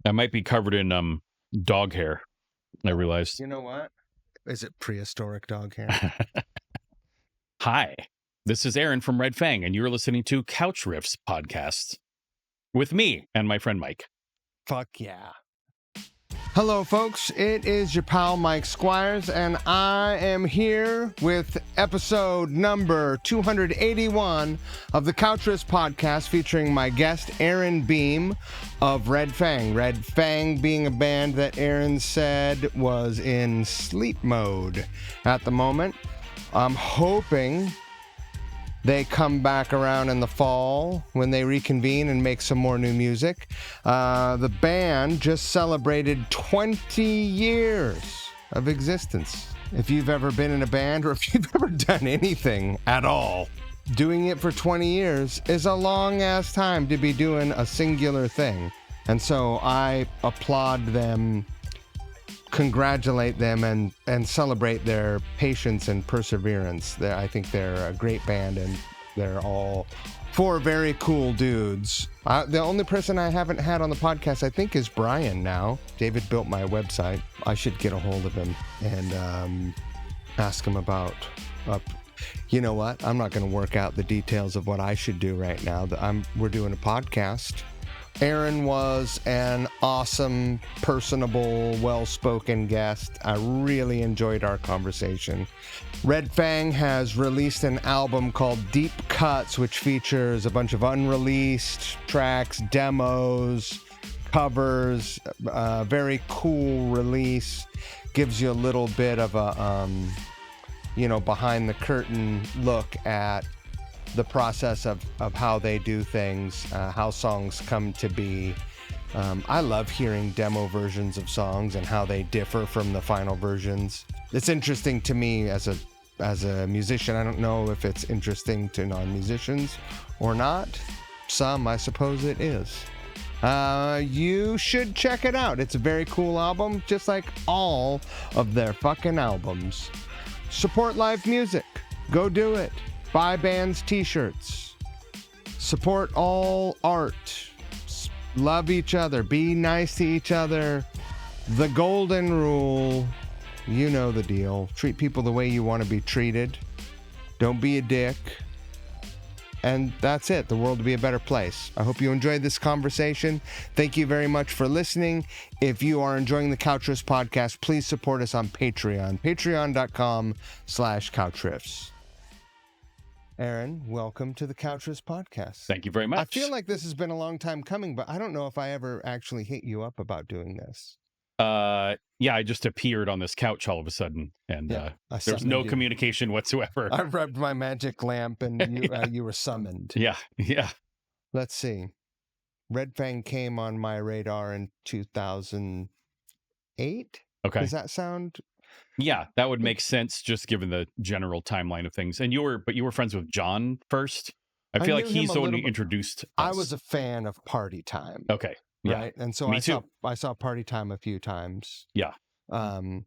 I might be covered in dog hair. I realized. You know what? Is it prehistoric dog hair? Hi, this is Aaron from Red Fang, and you're listening to Couch Riffs podcast with me and my friend Mike. Fuck yeah. Hello, folks. It is your pal Mike Squires, and I am here with episode number 281 of the Couch Riffs podcast, featuring my guest Aaron Beam of Red Fang. Red Fang being a band that Aaron said was in sleep mode at the moment. I'm hoping they come back around in the fall when they reconvene and make some more new music. The band just celebrated 20 years of existence. If you've ever been in a band or if you've ever done anything at all, doing it for 20 years is a long-ass time to be doing a singular thing. And so I applaud them, congratulate them, and celebrate their patience and perseverance. I think they're a great band, and they're all four very cool dudes. The only person I haven't had on the podcast, I think, is Brian now. David built my website. I should get a hold of him and ask him about... you know what? I'm not going to work out the details of what I should do right now. We're doing a podcast. Aaron was an awesome, personable, well-spoken guest. I really enjoyed our conversation. Red Fang has released an album called Deep Cuts, which features a bunch of unreleased tracks, demos, covers. Very cool release. Gives you a little bit of a, behind-the-curtain look at the process of how they do things, how songs come to be. I love hearing demo versions of songs and how they differ from the final versions. It's interesting to me as a musician. I don't know if it's interesting to non-musicians or not. Some, I suppose it is. You should check it out. It's a very cool album, just like all of their fucking albums. Support live music. Go do it. Buy bands t-shirts. Support all art. Love each other. Be nice to each other. The golden rule. You know the deal. Treat people the way you want to be treated. Don't be a dick. And that's it. The world will be a better place. I hope you enjoyed this conversation. Thank you very much for listening. If you are enjoying the Couch Riffs podcast, please support us on Patreon. Patreon.com/couchriffs. Aaron, welcome to the Couch Riffs podcast. Thank you very much. I feel like this has been a long time coming, but I don't know if I ever actually hit you up about doing this. Yeah, I just appeared on this couch all of a sudden, and there's no communication whatsoever. I rubbed my magic lamp, and you were summoned. Yeah. Let's see. Red Fang came on my radar in 2008. Okay. Does that sound... Yeah, that would make sense, just given the general timeline of things. And you were friends with John first. I feel like he's the one who introduced us. I was a fan of Party Time. Okay. Yeah. Right. And so I saw Party Time a few times. Yeah. And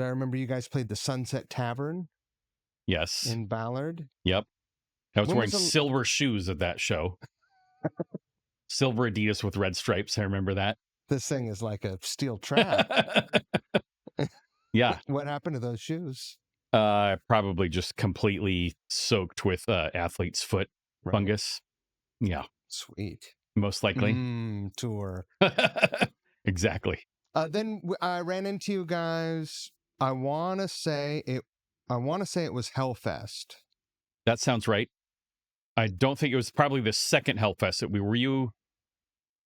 I remember you guys played the Sunset Tavern. Yes. In Ballard. Yep. I was wearing silver shoes at that show. Silver Adidas with red stripes. I remember that. This thing is like a steel trap. Yeah. What happened to those shoes? Probably just completely soaked with athlete's foot fungus. Yeah. Sweet. Most likely. Tour. Exactly. Then I ran into you guys. I want to say it was Hellfest. That sounds right. I don't think it was probably the second Hellfest that were you.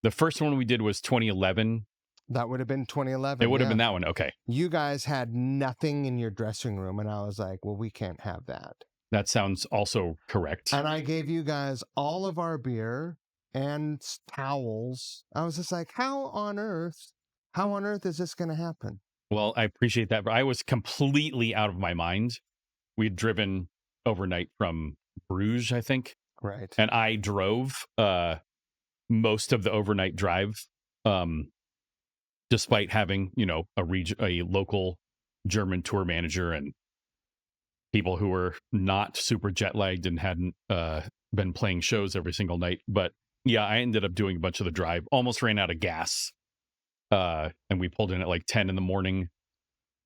The first one we did was 2011. That would have been 2011. It would have been that one. Okay. You guys had nothing in your dressing room, and I was like, well, we can't have that. That sounds also correct. And I gave you guys all of our beer and towels. I was just like, how on earth is this going to happen? Well, I appreciate that. But I was completely out of my mind. We had driven overnight from Bruges, I think. Right. And I drove most of the overnight drive, despite having, a local German tour manager and people who were not super jet lagged and hadn't been playing shows every single night. But Yeah, I ended up doing a bunch of the drive. Almost ran out of gas. And we pulled in at like 10 in the morning.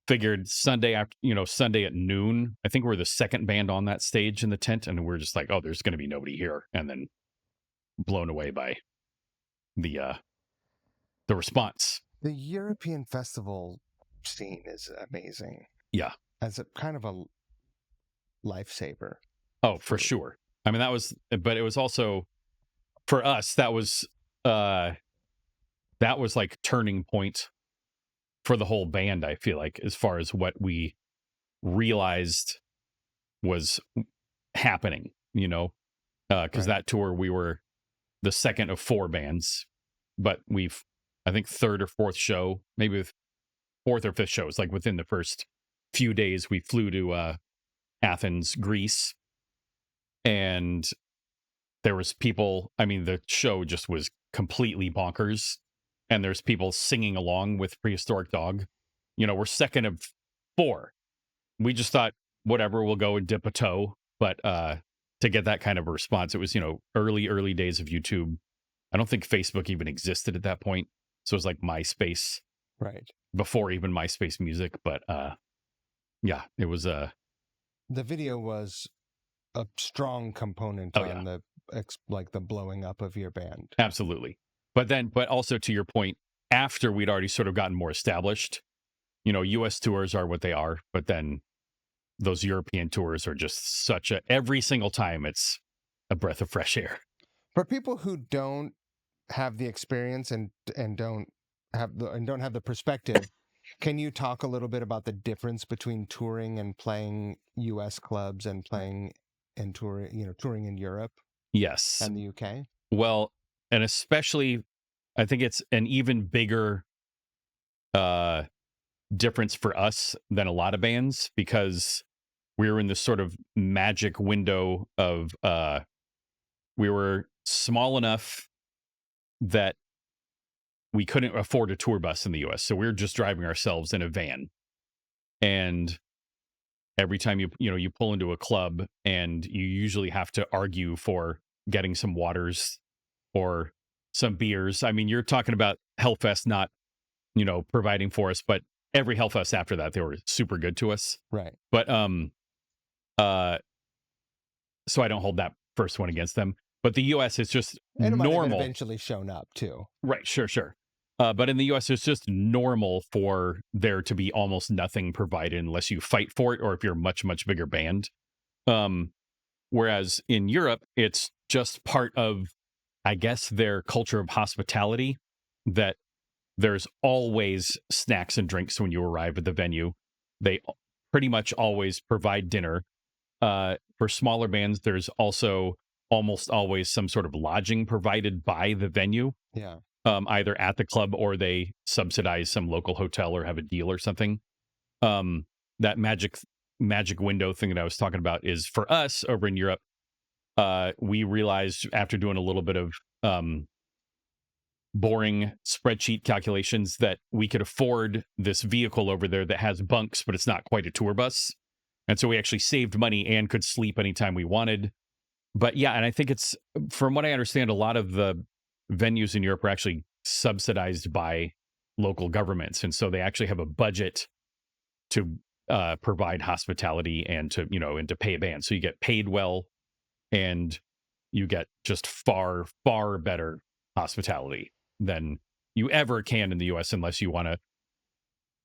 Figured Sunday after, Sunday at noon. I think we're the second band on that stage in the tent, and we're just like, oh, there's going to be nobody here, and then blown away by the response. The European festival scene is amazing. Yeah, as a kind of a lifesaver. Oh, for sure. I mean, but it was also for us. That was like turning point for the whole band. I feel like as far as what we realized was happening, because that tour we were the second of four bands, but I think third or fourth show, maybe with fourth or fifth shows, like within the first few days, we flew to Athens, Greece, and there was people. I mean, the show just was completely bonkers, and there's people singing along with Prehistoric Dog. We're second of four. We just thought, whatever, we'll go and dip a toe. But to get that kind of a response, it was, early days of YouTube. I don't think Facebook even existed at that point. So it was like MySpace. Right. Before even MySpace Music. But yeah, it was the video was a strong component on the blowing up of your band. Absolutely. But also to your point, after we'd already sort of gotten more established, US tours are what they are, but then those European tours are just every single time it's a breath of fresh air. For people who don't have the experience and don't have the perspective, can you talk a little bit about the difference between touring and playing US clubs and playing and touring in Europe? Yes. And the UK? Well, and especially I think it's an even bigger difference for us than a lot of bands, because we were in this sort of magic window of we were small enough that we couldn't afford a tour bus in the US. So we were just driving ourselves in a van. And every time you pull into a club, and you usually have to argue for getting some waters or some beers. I mean, you're talking about Hellfest not, providing for us, but every Hellfest after that, they were super good to us. Right. But so I don't hold that first one against them. But the US is just and normal. Might have eventually shown up too. Right, sure. But in the US, it's just normal for there to be almost nothing provided unless you fight for it, or if you're a much, much bigger band. Whereas in Europe, it's just part of, I guess, their culture of hospitality, that there's always snacks and drinks when you arrive at the venue. They pretty much always provide dinner. For smaller bands, there's also almost always some sort of lodging provided by the venue. Yeah. Either at the club, or they subsidize some local hotel or have a deal or something. That magic window thing that I was talking about is for us over in Europe. We realized after doing a little bit of boring spreadsheet calculations that we could afford this vehicle over there that has bunks, but it's not quite a tour bus. And so we actually saved money and could sleep anytime we wanted. But yeah, and I think it's, from what I understand, a lot of the venues in Europe are actually subsidized by local governments. And so they actually have a budget to provide hospitality and to pay a band. So you get paid well, and you get just far, far better hospitality than you ever can in the US, unless you want to.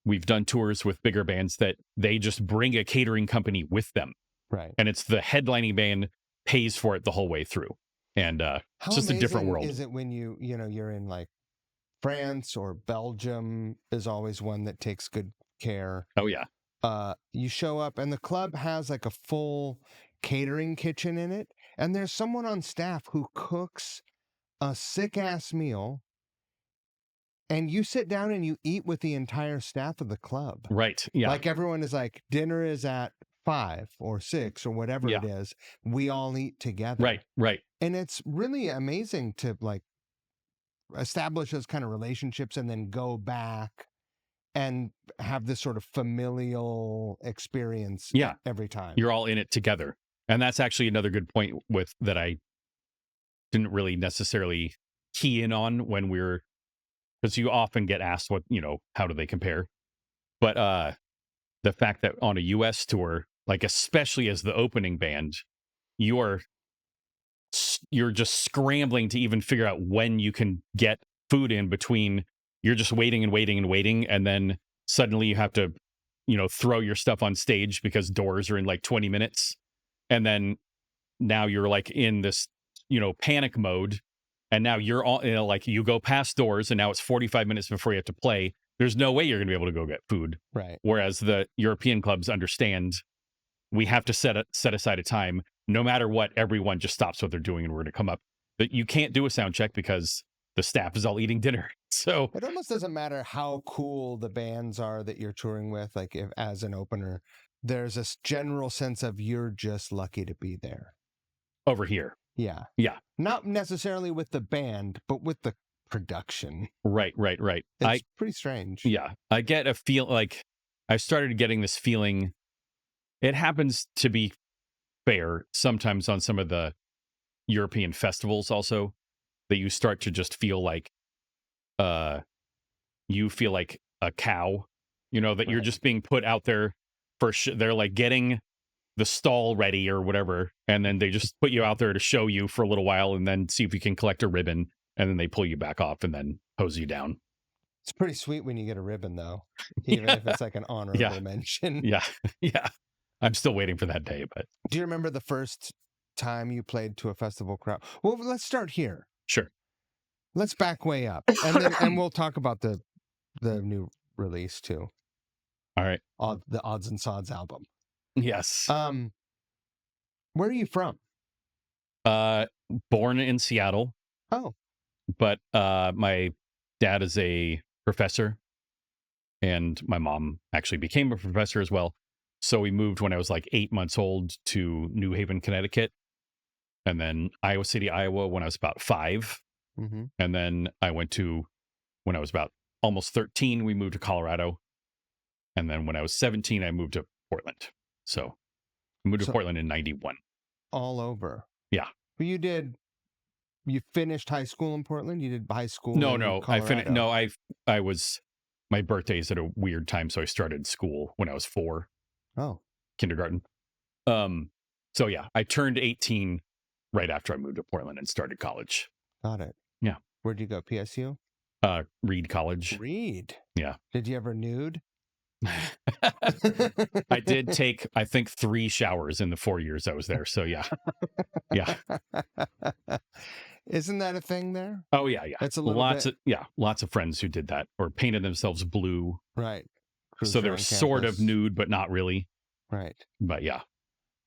We've done tours with bigger bands that they just bring a catering company with them. Right. And it's the headlining band pays for it the whole way through. And it's just a different world. Is it when you're in like France or Belgium is always one that takes good care. Oh yeah. You show up and the club has like a full catering kitchen in it, and there's someone on staff who cooks a sick ass meal, and you sit down and you eat with the entire staff of the club. Right. Yeah. Like everyone is like, dinner is at 5 or 6 or whatever it is. We all eat together. Right. And it's really amazing to like establish those kind of relationships and then go back and have this sort of familial experience every time. You're all in it together. And that's actually another good point with that I didn't really necessarily key in on when we're, because you often get asked what, how do they compare? But the fact that on a US tour, like especially as the opening band, you're you're just scrambling to even figure out when you can get food in between. You're just waiting and waiting and waiting, and then suddenly you have to, throw your stuff on stage because doors are in like 20 minutes. And then now you're like in this, panic mode. And now you're all, like you go past doors and now it's 45 minutes before you have to play. There's no way you're going to be able to go get food. Right. Whereas the European clubs understand we have to set aside a time. No matter what, everyone just stops what they're doing and we're going to come up. But you can't do a sound check because the staff is all eating dinner. So it almost doesn't matter how cool the bands are that you're touring with. Like if as an opener, there's a general sense of you're just lucky to be there. Over here. Yeah. Yeah. Not necessarily with the band, but with the production. Right. It's pretty strange. Yeah. I get a feel like I started getting this feeling. It happens to be fair sometimes on some of the European festivals also, that you start to just feel like you feel like a cow, that you're just being put out there for they're like getting the stall ready or whatever, and then they just put you out there to show you for a little while and then see if you can collect a ribbon, and then they pull you back off and then hose you down. It's pretty sweet when you get a ribbon though, even if it's like an honorable mention. Yeah. I'm still waiting for that day. But do you remember the first time you played to a festival crowd? Well, let's start here. Sure. Let's back way up, and we'll talk about the new release too. All right. The Odds and Sods album. Yes. Where are you from? Born in Seattle. Oh. But my dad is a professor, and my mom actually became a professor as well. So we moved when I was like 8 months old to New Haven, Connecticut, and then Iowa City, Iowa when I was about 5. Mm-hmm. And then I went to, when I was about almost 13, we moved to Colorado. And then when I was 17, I moved to Portland. So I moved to Portland in 91. All over. Yeah. But you finished high school in Portland? You did high school No, in Colorado? I finished. No, I was, my birthday's at a weird time. So I started school when I was 4. Oh. Kindergarten. So yeah, I turned 18 right after I moved to Portland and started college. Got it. Yeah. Where'd you go? PSU? Reed College. Reed? Yeah. Did you ever nude? I did take, I think, 3 showers in the 4 years I was there. So yeah. Yeah. Isn't that a thing there? Oh yeah. It's a little lots of friends who did that or painted themselves blue. Right. So they were sort of nude, but not really. Right. But yeah.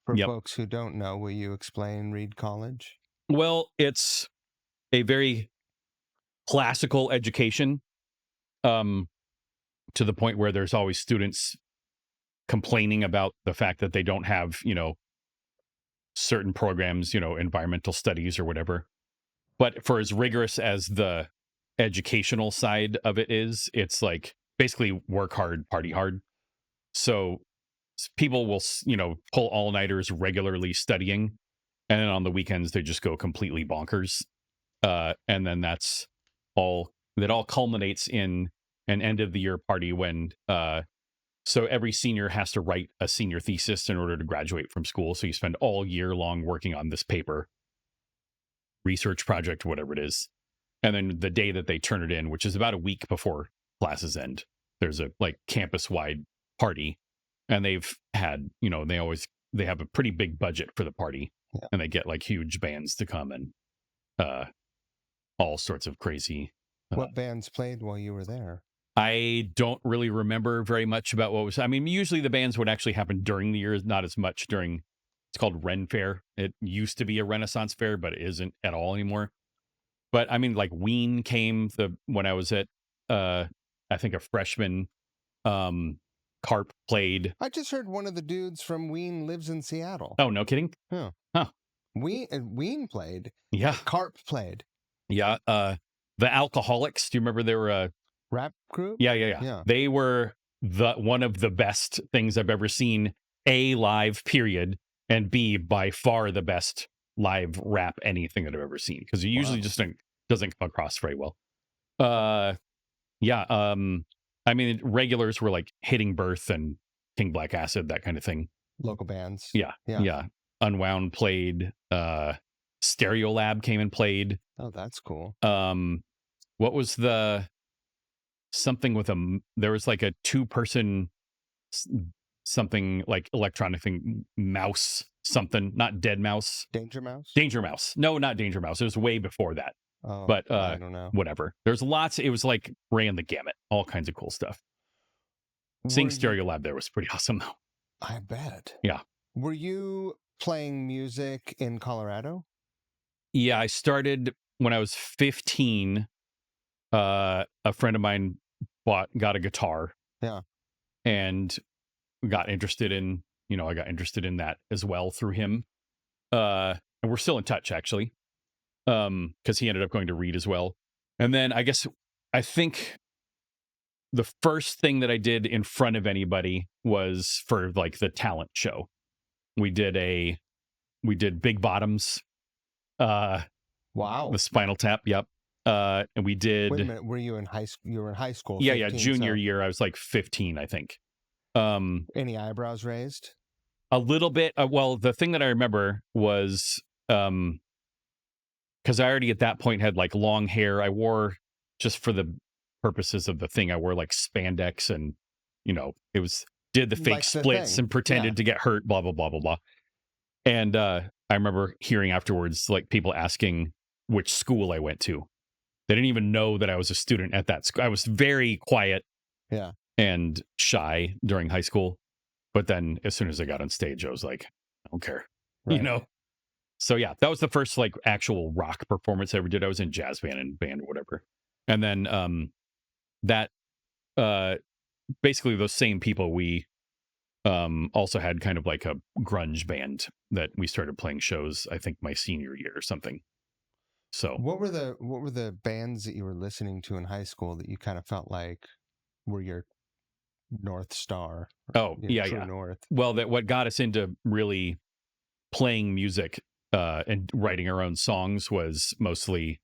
For folks who don't know, will you explain Reed College? Well, it's a very classical education, to the point where there's always students complaining about the fact that they don't have, certain programs, environmental studies or whatever. But for as rigorous as the educational side of it is, it's like basically work hard, party hard. So people will, pull all-nighters regularly studying. And then on the weekends, they just go completely bonkers. And then that all culminates in an end of the year party when so every senior has to write a senior thesis in order to graduate from school. So you spend all year long working on this paper, research project, whatever it is. And then the day that they turn it in, which is about a week before classes end, there's a like campus wide party. And they've had, they have a pretty big budget for the party. Yeah. And they get like huge bands to come and all sorts of crazy. What bands played while you were there? I don't really remember very much about what was. I mean, usually the bands would actually happen during the year, not as much during. It's called Ren Fair. It used to be a Renaissance fair, but it isn't at all anymore. But I mean, like Ween came when I was at, I think a freshman. Carp played. I just heard one of the dudes from Ween lives in Seattle. Oh, no kidding? Yeah. Huh. Ween played. Yeah. Carp played. Yeah. The Alcoholics. Do you remember they were a rap group? Yeah. They were one of the best things I've ever seen. A, live, period, and B, by far the best live rap anything that I've ever seen, because it usually Wow. just doesn't come across very well. Uh, yeah. I mean, regulars were like Hitting Birth and King Black Acid, that kind of thing. Local bands. Yeah, Yeah. yeah. Unwound played. Stereo Lab came and played. Oh, that's cool. What was the something with there was like a 2-person something like electronic thing, mouse something, not Dead Mouse. Danger Mouse? Danger Mouse. No, not Danger Mouse. It was way before that. Oh, But I don't know. whatever. There's lots. It was like ran the gamut, all kinds of cool stuff. Seeing Stereo Lab there was pretty awesome though. I bet. Yeah. Were you playing music in Colorado? Yeah, I started when I was 15. A friend of mine got a guitar. Yeah. And got interested in, I got interested in that as well through him. And we're still in touch actually. Because he ended up going to Reed as well. And then I think the first thing that I did in front of anybody was for like the talent show. We did Big Bottoms. Wow. The Spinal Tap. Yep. And we did. Wait a minute. Were you in high school? You were in high school. Yeah. 15, Junior year. I was like 15, I think. Any eyebrows raised? A little bit. Well, the thing that I remember was, because I already at that point had like long hair. I wore, just for the purposes of the thing, I wore like spandex, and it was did the fake Like the splits thing. and pretended to get hurt, blah blah blah blah blah. And I remember hearing afterwards like people asking which school I went to. They didn't even know that I was a student at that school. I was very quiet, Yeah, and shy during high school, but then as soon as I got on stage, I was like, I don't care, right. So yeah, that was the first like actual rock performance I ever did. I was in jazz band and band or whatever. And then that basically those same people, we also had kind of like a grunge band that we started playing shows, I think my senior year or something. So What were the bands that you were listening to in high school that you kind of felt like were your North Star? Yeah. North. Well, what got us into really playing music and writing our own songs was mostly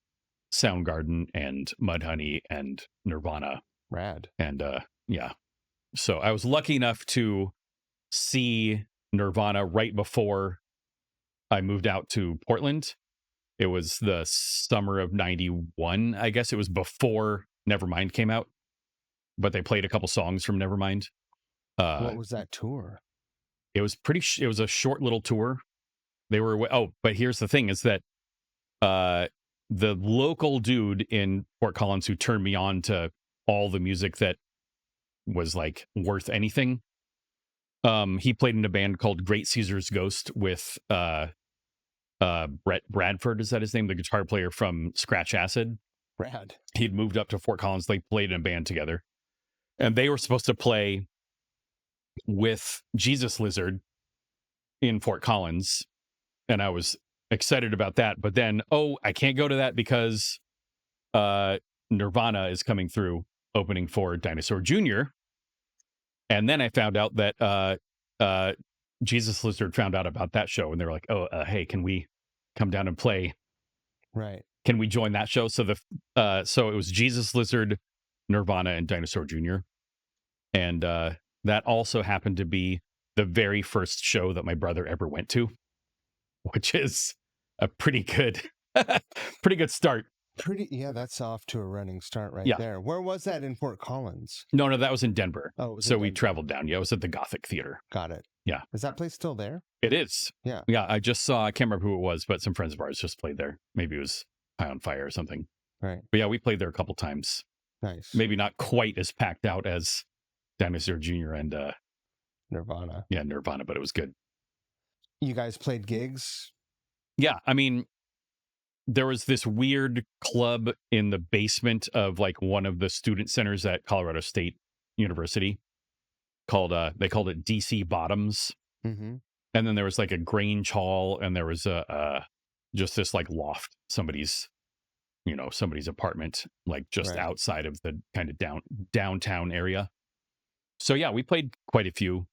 Soundgarden and Mudhoney and Nirvana. Rad. And yeah. So I was lucky enough to see Nirvana right before I moved out to Portland. It was the summer of 91. I guess it was before Nevermind came out, but they played a couple songs from Nevermind. What was that tour? It was it was a short little tour. They were, but here's the thing is that the local dude in Fort Collins who turned me on to all the music that was like worth anything, he played in a band called Great Caesar's Ghost with Brett Bradford, is that his name? The guitar player from Scratch Acid. Rad. He'd moved up to Fort Collins. They played in a band together, and they were supposed to play with Jesus Lizard in Fort Collins, and I was excited about that. But then, I can't go to that because Nirvana is coming through opening for Dinosaur Jr. And then I found out that Jesus Lizard found out about that show, and they were like, hey, can we come down and play? Right. Can we join that show? So so it was Jesus Lizard, Nirvana, and Dinosaur Jr. And that also happened to be the very first show that my brother ever went to, which is a pretty good start. Yeah, that's off to a running start right Yeah. there. Where was that in Fort Collins? No, that was in Denver. Oh, it was so we traveled down. Yeah, it was at the Gothic Theater. Got it. Yeah. Is that place still there? It is. Yeah. Yeah, I just saw, I can't remember who it was, but some friends of ours just played there. Maybe it was High on Fire or something. Right. But yeah, we played there a couple times. Nice. Maybe not quite as packed out as Dinosaur Jr. and Nirvana. Yeah, Nirvana, but it was good. You guys played gigs? Yeah, I mean, there was this weird club in the basement of like one of the student centers at Colorado State University called they called it DC Bottoms. Mm-hmm. And then there was like a Grange Hall, and there was just this like loft, somebody's apartment, like just Right. outside of the kind of downtown area. So yeah, we played quite a few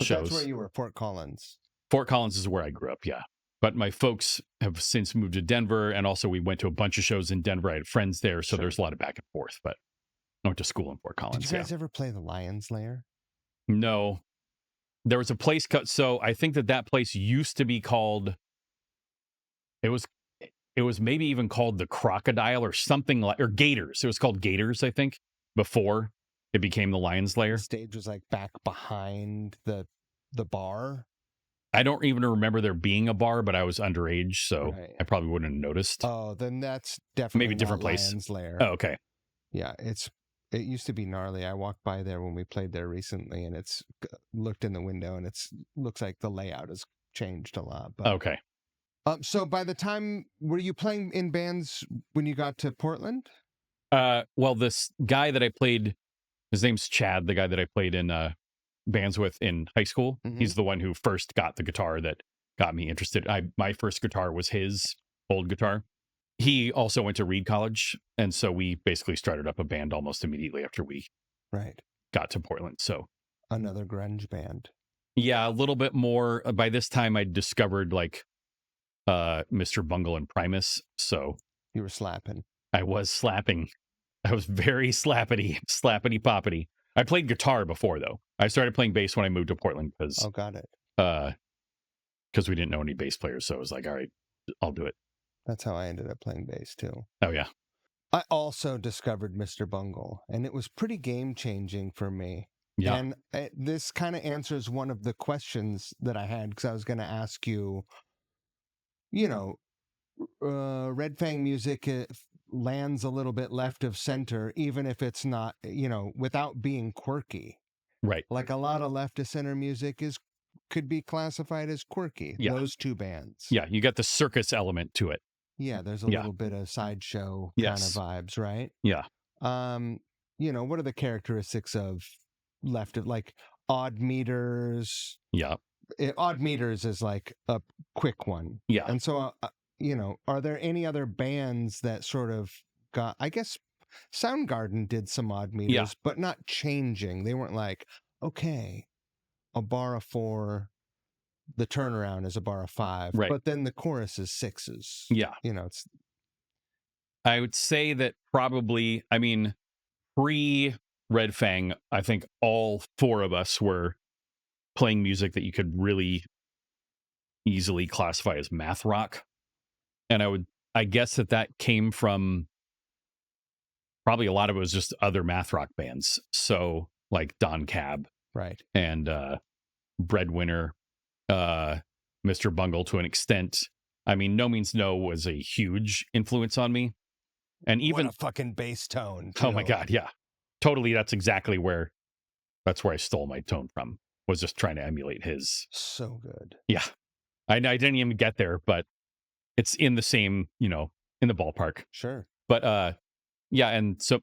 shows. That's where you were, Fort Collins. Fort Collins is where I grew up. Yeah. But my folks have since moved to Denver, and also we went to a bunch of shows in Denver. I had friends there, so there's a lot of back and forth. But I went to school in Fort Collins. Did you guys ever play the Lion's Lair? No, there was a place so I think that place used to be called. It was maybe even called the Crocodile or something or Gators. It was called Gators, I think, before it became the Lion's Lair. The stage was like back behind the bar. I don't even remember there being a bar, but I was underage, so I probably wouldn't have noticed. Oh, then that's definitely maybe different place. Lion's Lair. Oh, okay. Yeah, it used to be gnarly. I walked by there when we played there recently, and it's looked in the window, and looks like the layout has changed a lot. But, okay. So by the time, were you playing in bands when you got to Portland? Well, this guy that I played, his name's Chad, the guy that I played in bands with in high school. Mm-hmm. He's the one who first got the guitar that got me interested. My first guitar was his old guitar. He also went to Reed College, and so we basically started up a band almost immediately after we got to Portland. So another grunge band. Yeah, a little bit more. By this time, I discovered like Mr. Bungle and Primus. So you were slapping. I was slapping. I was very slappity poppity. I played guitar before, though. I started playing bass when I moved to Portland because got it. Because we didn't know any bass players, so I was like, all right, I'll do it. That's how I ended up playing bass too. Oh yeah. I also discovered Mr. Bungle, and it was pretty game changing for me. Yeah. And this kind of answers one of the questions that I had, because I was going to ask you, Red Fang music lands a little bit left of center, even if it's not, without being quirky. Right. Like a lot of left of center music could be classified as quirky. Yeah. Those two bands. Yeah, you got the circus element to it. Yeah, there's a little bit of sideshow kind of vibes, right? Yeah. What are the characteristics of left of, like, odd meters? Yeah. Odd meters is like a quick one. Yeah. And so, are there any other bands that sort of got, I guess Soundgarden did some odd meters, but not changing. They weren't like, okay, a bar of 4, the turnaround is a bar of 5, but then the chorus is 6s. Yeah. It's. I would say that probably, pre Red Fang, I think all 4 of us were playing music that you could really easily classify as math rock. And I guess that came from probably a lot of it was just other math rock bands. So like Don Cab. Right. And Breadwinner, Mr. Bungle to an extent. No Means No was a huge influence on me. And even what a fucking bass tone. Too. Oh my God, yeah. Totally, that's where I stole my tone from. Was just trying to emulate his. So good. Yeah. I didn't even get there, but it's in the same, in the ballpark. Sure. But yeah, and so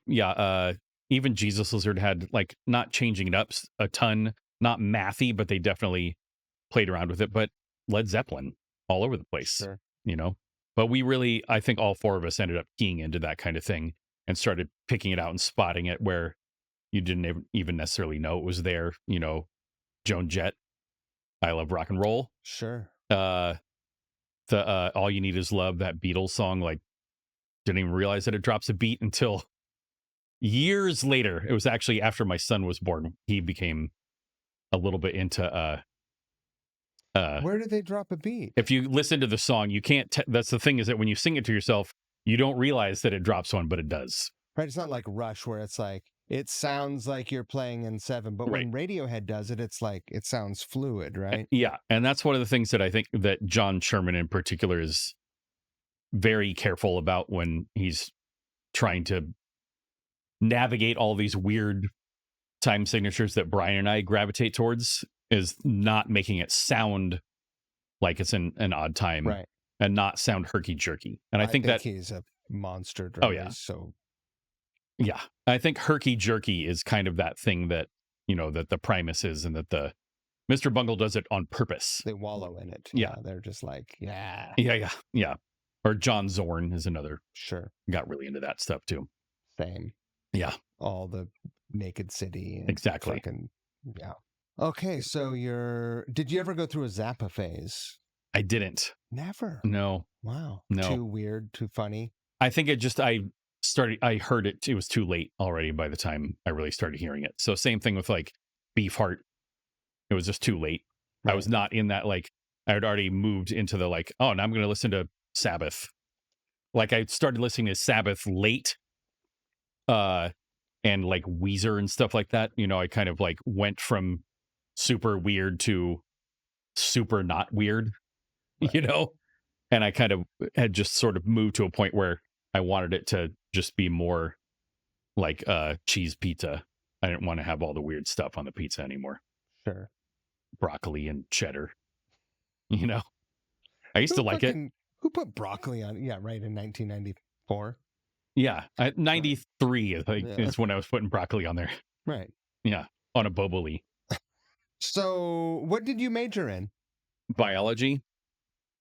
even Jesus Lizard had, like, not changing it up a ton, not mathy, but they definitely played around with it. But Led Zeppelin all over the place. Sure. But we really, I think all 4 of us ended up keying into that kind of thing and started picking it out and spotting it where you didn't even necessarily know it was there. Joan Jett, I Love Rock and Roll. Sure. The All You Need Is Love, that Beatles song, like, didn't even realize that it drops a beat until years later. It was actually after my son was born. He became a little bit into where did they drop a beat? If you listen to the song, you can't that's the thing, is that when you sing it to yourself, you don't realize that it drops one, but it does. Right. It's not like Rush where it's like it sounds like you're playing in 7, but when Radiohead does it, it's like it sounds fluid, right? Yeah. And that's one of the things that I think that John Sherman in particular is very careful about when he's trying to navigate all these weird time signatures that Brian and I gravitate towards, is not making it sound like it's in an odd time, and not sound herky-jerky. And I think that he's a monster drummer. Oh yeah. So yeah, I think herky-jerky is kind of that thing that, that the Primus is, and that the Mr. Bungle does it on purpose. They wallow in it. Yeah. They're just like, yeah. Or John Zorn is another. Sure. Got really into that stuff too. Same. Yeah. All the Naked City. And exactly. Fucking, yeah. Okay, so did you ever go through a Zappa phase? I didn't. Never. No, Wow. no. Too weird, too funny. I think I heard it was too late already by the time I really started hearing it. So same thing with like Beefheart. It was just too late. I Right. was not in that, like, I had already moved into the like, oh, now I'm gonna listen to Sabbath. Like I started listening to Sabbath late, uh, and like Weezer and stuff like that. I kind of like went from super weird to super not weird, you Right. know? And I kind of had just sort of moved to a point where I wanted it to just be more like cheese pizza. I didn't want to have all the weird stuff on the pizza anymore. Sure. Broccoli and cheddar, you know. I used Who to like it. fucking who put broccoli on? Yeah, right. In 1994. Yeah, Right. 93 I think Yeah. is when I was putting broccoli on there. Right. Yeah, on a boboli. So, what did you major in? Biology.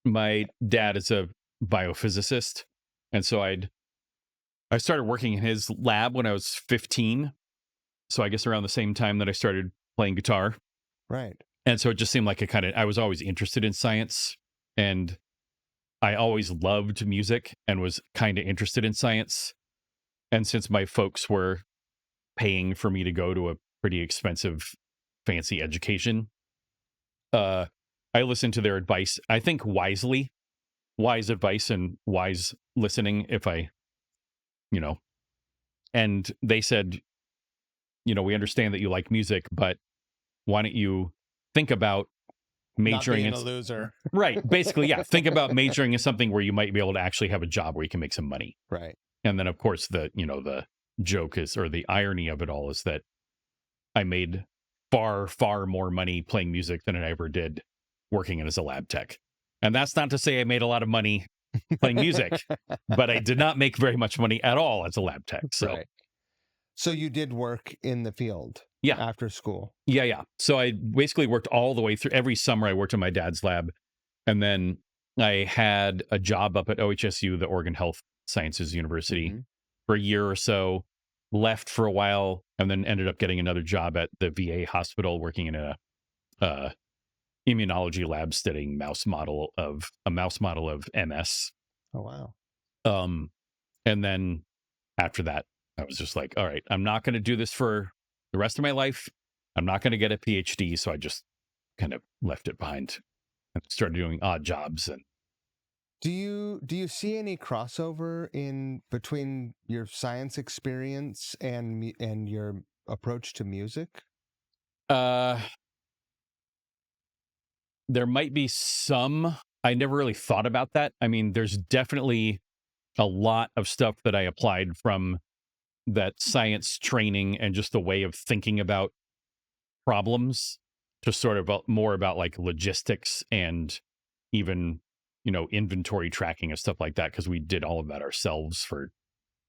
My dad is a biophysicist, and so I started working in his lab when I was 15. So I guess around the same time that I started playing guitar. Right. And so it just seemed like I was always interested in science, and I always loved music and was kind of interested in science. And since my folks were paying for me to go to a pretty expensive, fancy education, uh, I listened to their advice. I think wisely, wise advice and wise listening. If I, you know, and they said, we understand that you like music, but why don't you think about Not majoring being in a loser. right, basically, yeah, think about majoring in something where you might be able to actually have a job where you can make some money. Right. And then of course the joke is, or the irony of it all is, that I made far far more money playing music than I ever did working as a lab tech. And that's not to say I made a lot of money playing music, but I did not make very much money at all as a lab tech. So Right. So you did work in the field yeah, after school. yeah. So I basically worked all the way through. Every summer I worked in my dad's lab, and then I had a job up at OHSU, the Oregon Health Sciences University, Mm-hmm. for a year or so, left for a while, and then ended up getting another job at the VA hospital working in a uh, immunology lab studying a mouse model of MS. Oh wow. Um, and then after that, I was just like, all right, I'm not going to do this for the rest of my life. I'm not going to get a PhD. So I just kind of left it behind and started doing odd jobs. And Do you see any crossover in between your science experience and your approach to music? uh, there might be some. I never really thought about that. I mean, there's definitely a lot of stuff that I applied from that science training and just the way of thinking about problems to sort of more about like logistics and even inventory tracking and stuff like that, because we did all of that ourselves for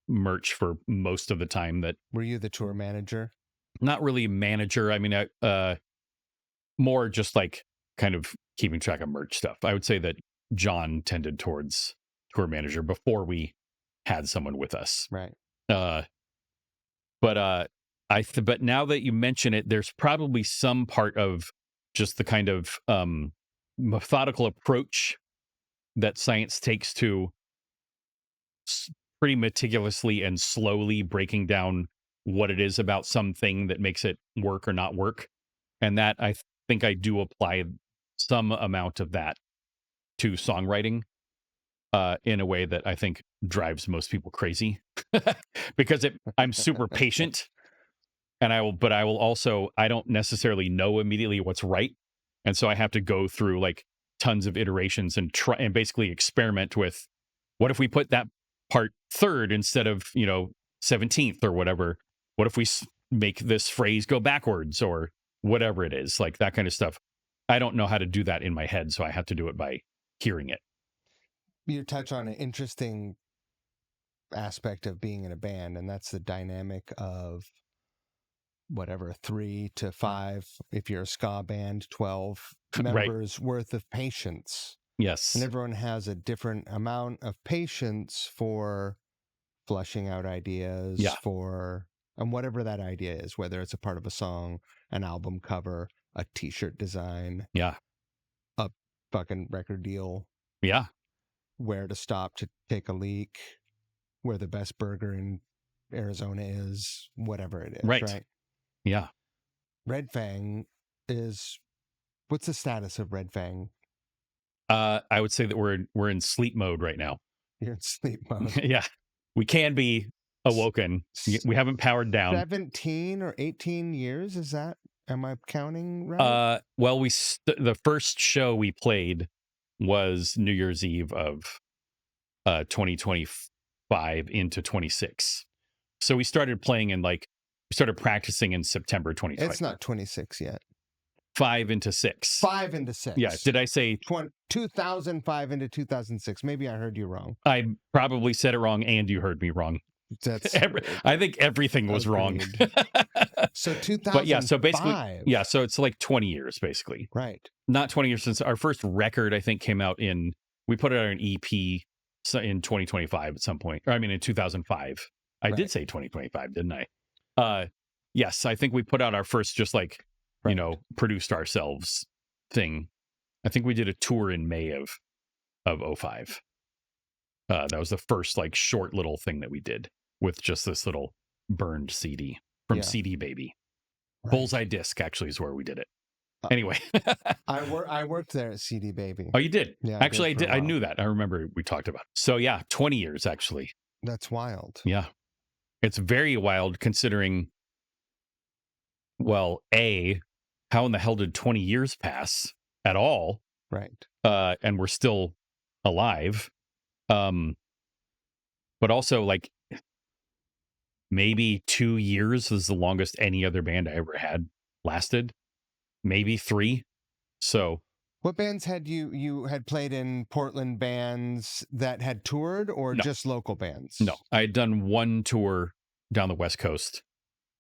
merch for most of the time. That Were you the tour manager? not really manager. I mean, more just like kind of keeping track of merch stuff. I would say that John tended towards tour manager before we had someone with us. Right. uh but but now that you mention it, there's probably some part of just the kind of methodical approach that science takes to pretty meticulously and slowly breaking down what it is about something that makes it work or not work. And that think I do apply some amount of that to songwriting in a way that I think drives most people crazy because I'm super patient, and I will also, I don't necessarily know immediately what's right. And so I have to go through like tons of iterations and try and basically experiment with, what if we put that part third instead of, 17th or whatever? What if we make this phrase go backwards or whatever it is, like that kind of stuff? I don't know how to do that in my head, so I have to do it by hearing it. You touch on an interesting aspect of being in a band, and that's the dynamic of whatever 3 to 5, if you're a ska band, 12 Right. members worth of patience. Yes. And everyone has a different amount of patience for fleshing out ideas, Yeah. and whatever that idea is, whether it's a part of a song, an album cover, a t-shirt design, Yeah. a fucking record deal, Yeah. where to stop to take a leak, where the best burger in Arizona is, whatever it is, right? Yeah. Red Fang is, what's the status of Red Fang? I would say that we're in sleep mode right now. You're in sleep mode. Yeah. We can be awoken. We haven't powered down. 17 or 18 years, is that? Am I counting right? Well, the first show we played was New Year's Eve of 2025 into 26. So we started playing we started practicing in September 2025. It's not 26 yet. 5 into 6. 5 into 6. Yeah. Did I say 2005 into 2006? Maybe I heard you wrong. I probably said it wrong and you heard me wrong. That's I think everything was wrong. So 2005. But yeah, so basically, yeah, so it's like 20 years basically. Right. Not 20 years since our first record, I think, came out we put it out an EP in 2025 at some point. Or I mean, in 2005. I did say 2025, didn't I? Yes, I think we put out our first just produced ourselves thing. I think we did a tour in May of 05. That was the first short little thing that we did with just this little burned CD from CD Baby. Right. Bullseye Disc actually is where we did it. Anyway, I worked there at CD Baby. Oh, you did? Yeah, actually, I did. I knew that. I remember we talked about it. So yeah, 20 years actually. That's wild. Yeah, it's very wild considering. Well, how in the hell did 20 years pass at all? Right. And we're still alive. But also maybe 2 years was the longest any other band I ever had lasted. Maybe 3. So what bands had you had played in? Portland bands that had toured, or just local bands? No, I had done one tour down the West Coast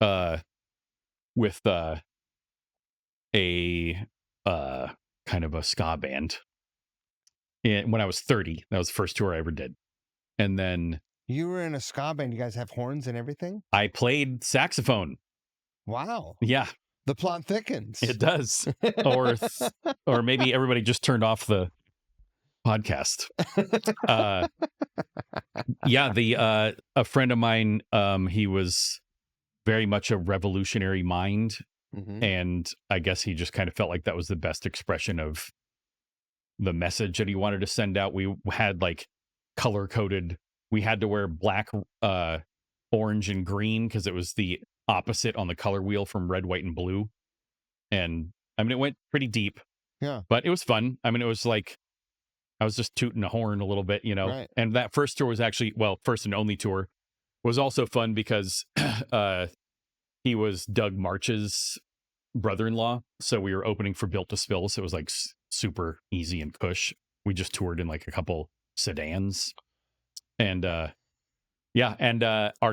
with a kind of a ska band. And when I was 30, that was the first tour I ever did. And then you were in a ska band. You guys have horns and everything? I played saxophone. Wow. Yeah. The plot thickens. It does. Or maybe everybody just turned off the podcast. Yeah, a friend of mine, he was very much a revolutionary mind. Mm-hmm. And I guess he just kind of felt like that was the best expression of the message that he wanted to send out. We had color coded. We had to wear black, orange, and green because it was the opposite on the color wheel from red, white, and blue. And I mean, it went pretty deep. Yeah. But it was fun. I mean, it was I was just tooting a horn a little bit, Right. And that first tour was actually, first and only tour was also fun because he was Doug March's brother-in-law. So we were opening for Built to Spill. So it was super easy and cush. We just toured in a couple sedans. And our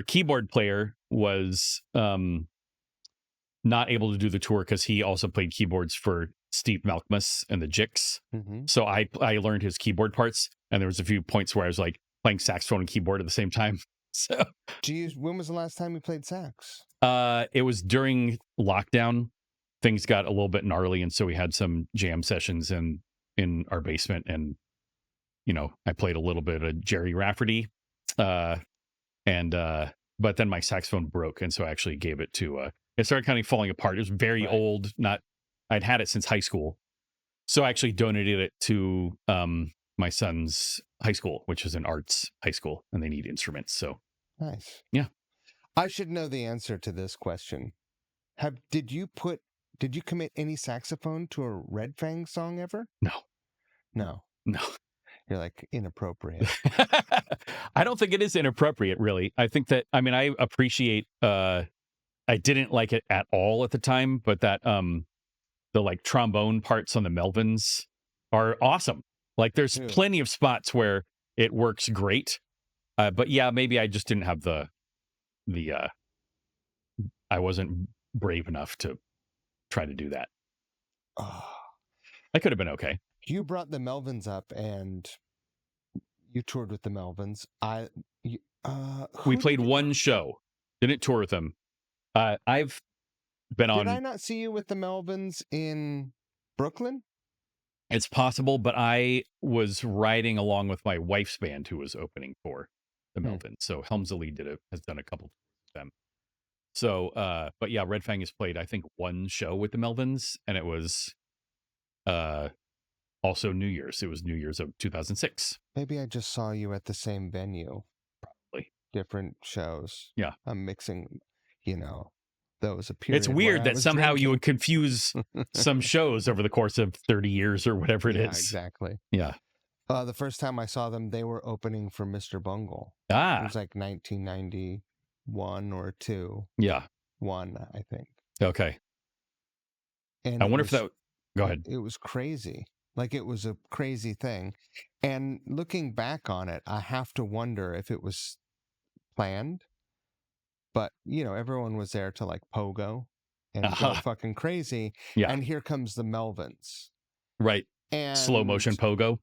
keyboard player was not able to do the tour because he also played keyboards for Steve Malkmus and the Jicks. Mm-hmm. So I learned his keyboard parts, and there was a few points where I was playing saxophone and keyboard at the same time. So, when was the last time you played sax? It was during lockdown. Things got a little bit gnarly, and so we had some jam sessions in our basement, and I played a little bit of Jerry Rafferty, but then my saxophone broke, and so I actually gave it to. It started kind of falling apart. It was very old. I'd had it since high school, so I actually donated it to my son's high school, which is an arts high school, and they need instruments. So nice. Yeah, I should know the answer to this question. Did you commit any saxophone to a Red Fang song ever? No. You're inappropriate. I don't think it is inappropriate, really. I think that, I mean, I appreciate, I didn't like it at all at the time, but that, the trombone parts on the Melvins are awesome. There's plenty of spots where it works great. But yeah, maybe I just didn't have I wasn't brave enough to try to do that. I could have been okay. You brought the Melvins up, and you toured with the Melvins. We played one show. Didn't tour with them. I've been on. Did I not see you with the Melvins in Brooklyn? It's possible, but I was riding along with my wife's band who was opening for the Hmm. Melvins. So Helmsley has done a couple of them. So, but yeah, Red Fang has played, I think, one show with the Melvins, and it was also New Year's. It was New Year's of 2006. Maybe I just saw you at the same venue. Probably. Different shows. Yeah. I'm mixing, that was a It's period where weird I that was somehow you drinking. would confuse some shows over the course of 30 years or whatever it Yeah, is. exactly. Yeah. The first time I saw them, they were opening for Mr. Bungle. It Ah, was like 1991 or 2. yeah. 1, I think. Okay. And I it wonder if was that. Go ahead. it was crazy. Like, it was a crazy thing. And looking back on it, I have to wonder if it was planned. But, everyone was there to like pogo and go fucking crazy. Yeah. And here comes the Melvins. Right. And Slow motion pogo.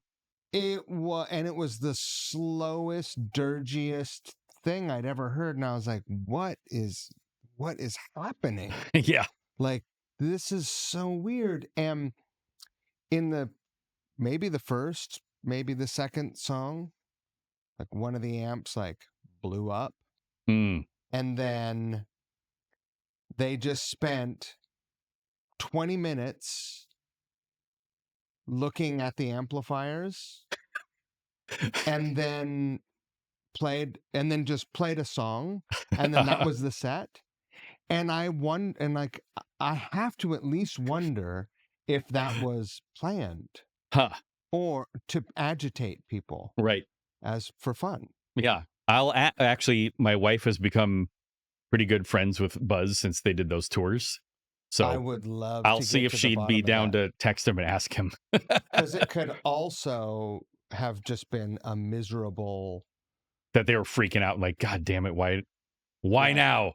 it was the slowest, dirgiest thing I'd ever heard. And I was like, what is happening? Yeah. Like, this is so weird. And in maybe the first, maybe the second song, like one of the amps like blew up. Mm. And then they just spent 20 minutes looking at the amplifiers and then just played a song, and then that was the set. And I have to at least wonder if that was planned or to agitate people, right, as for fun. Yeah. Actually, my wife has become pretty good friends with Buzz since they did those tours. So I would love I'll to see get if to the she'd be bottom of down that. to text him and ask him. Because it could also have just been a miserable. That they were freaking out, like, God damn it, why Right. now?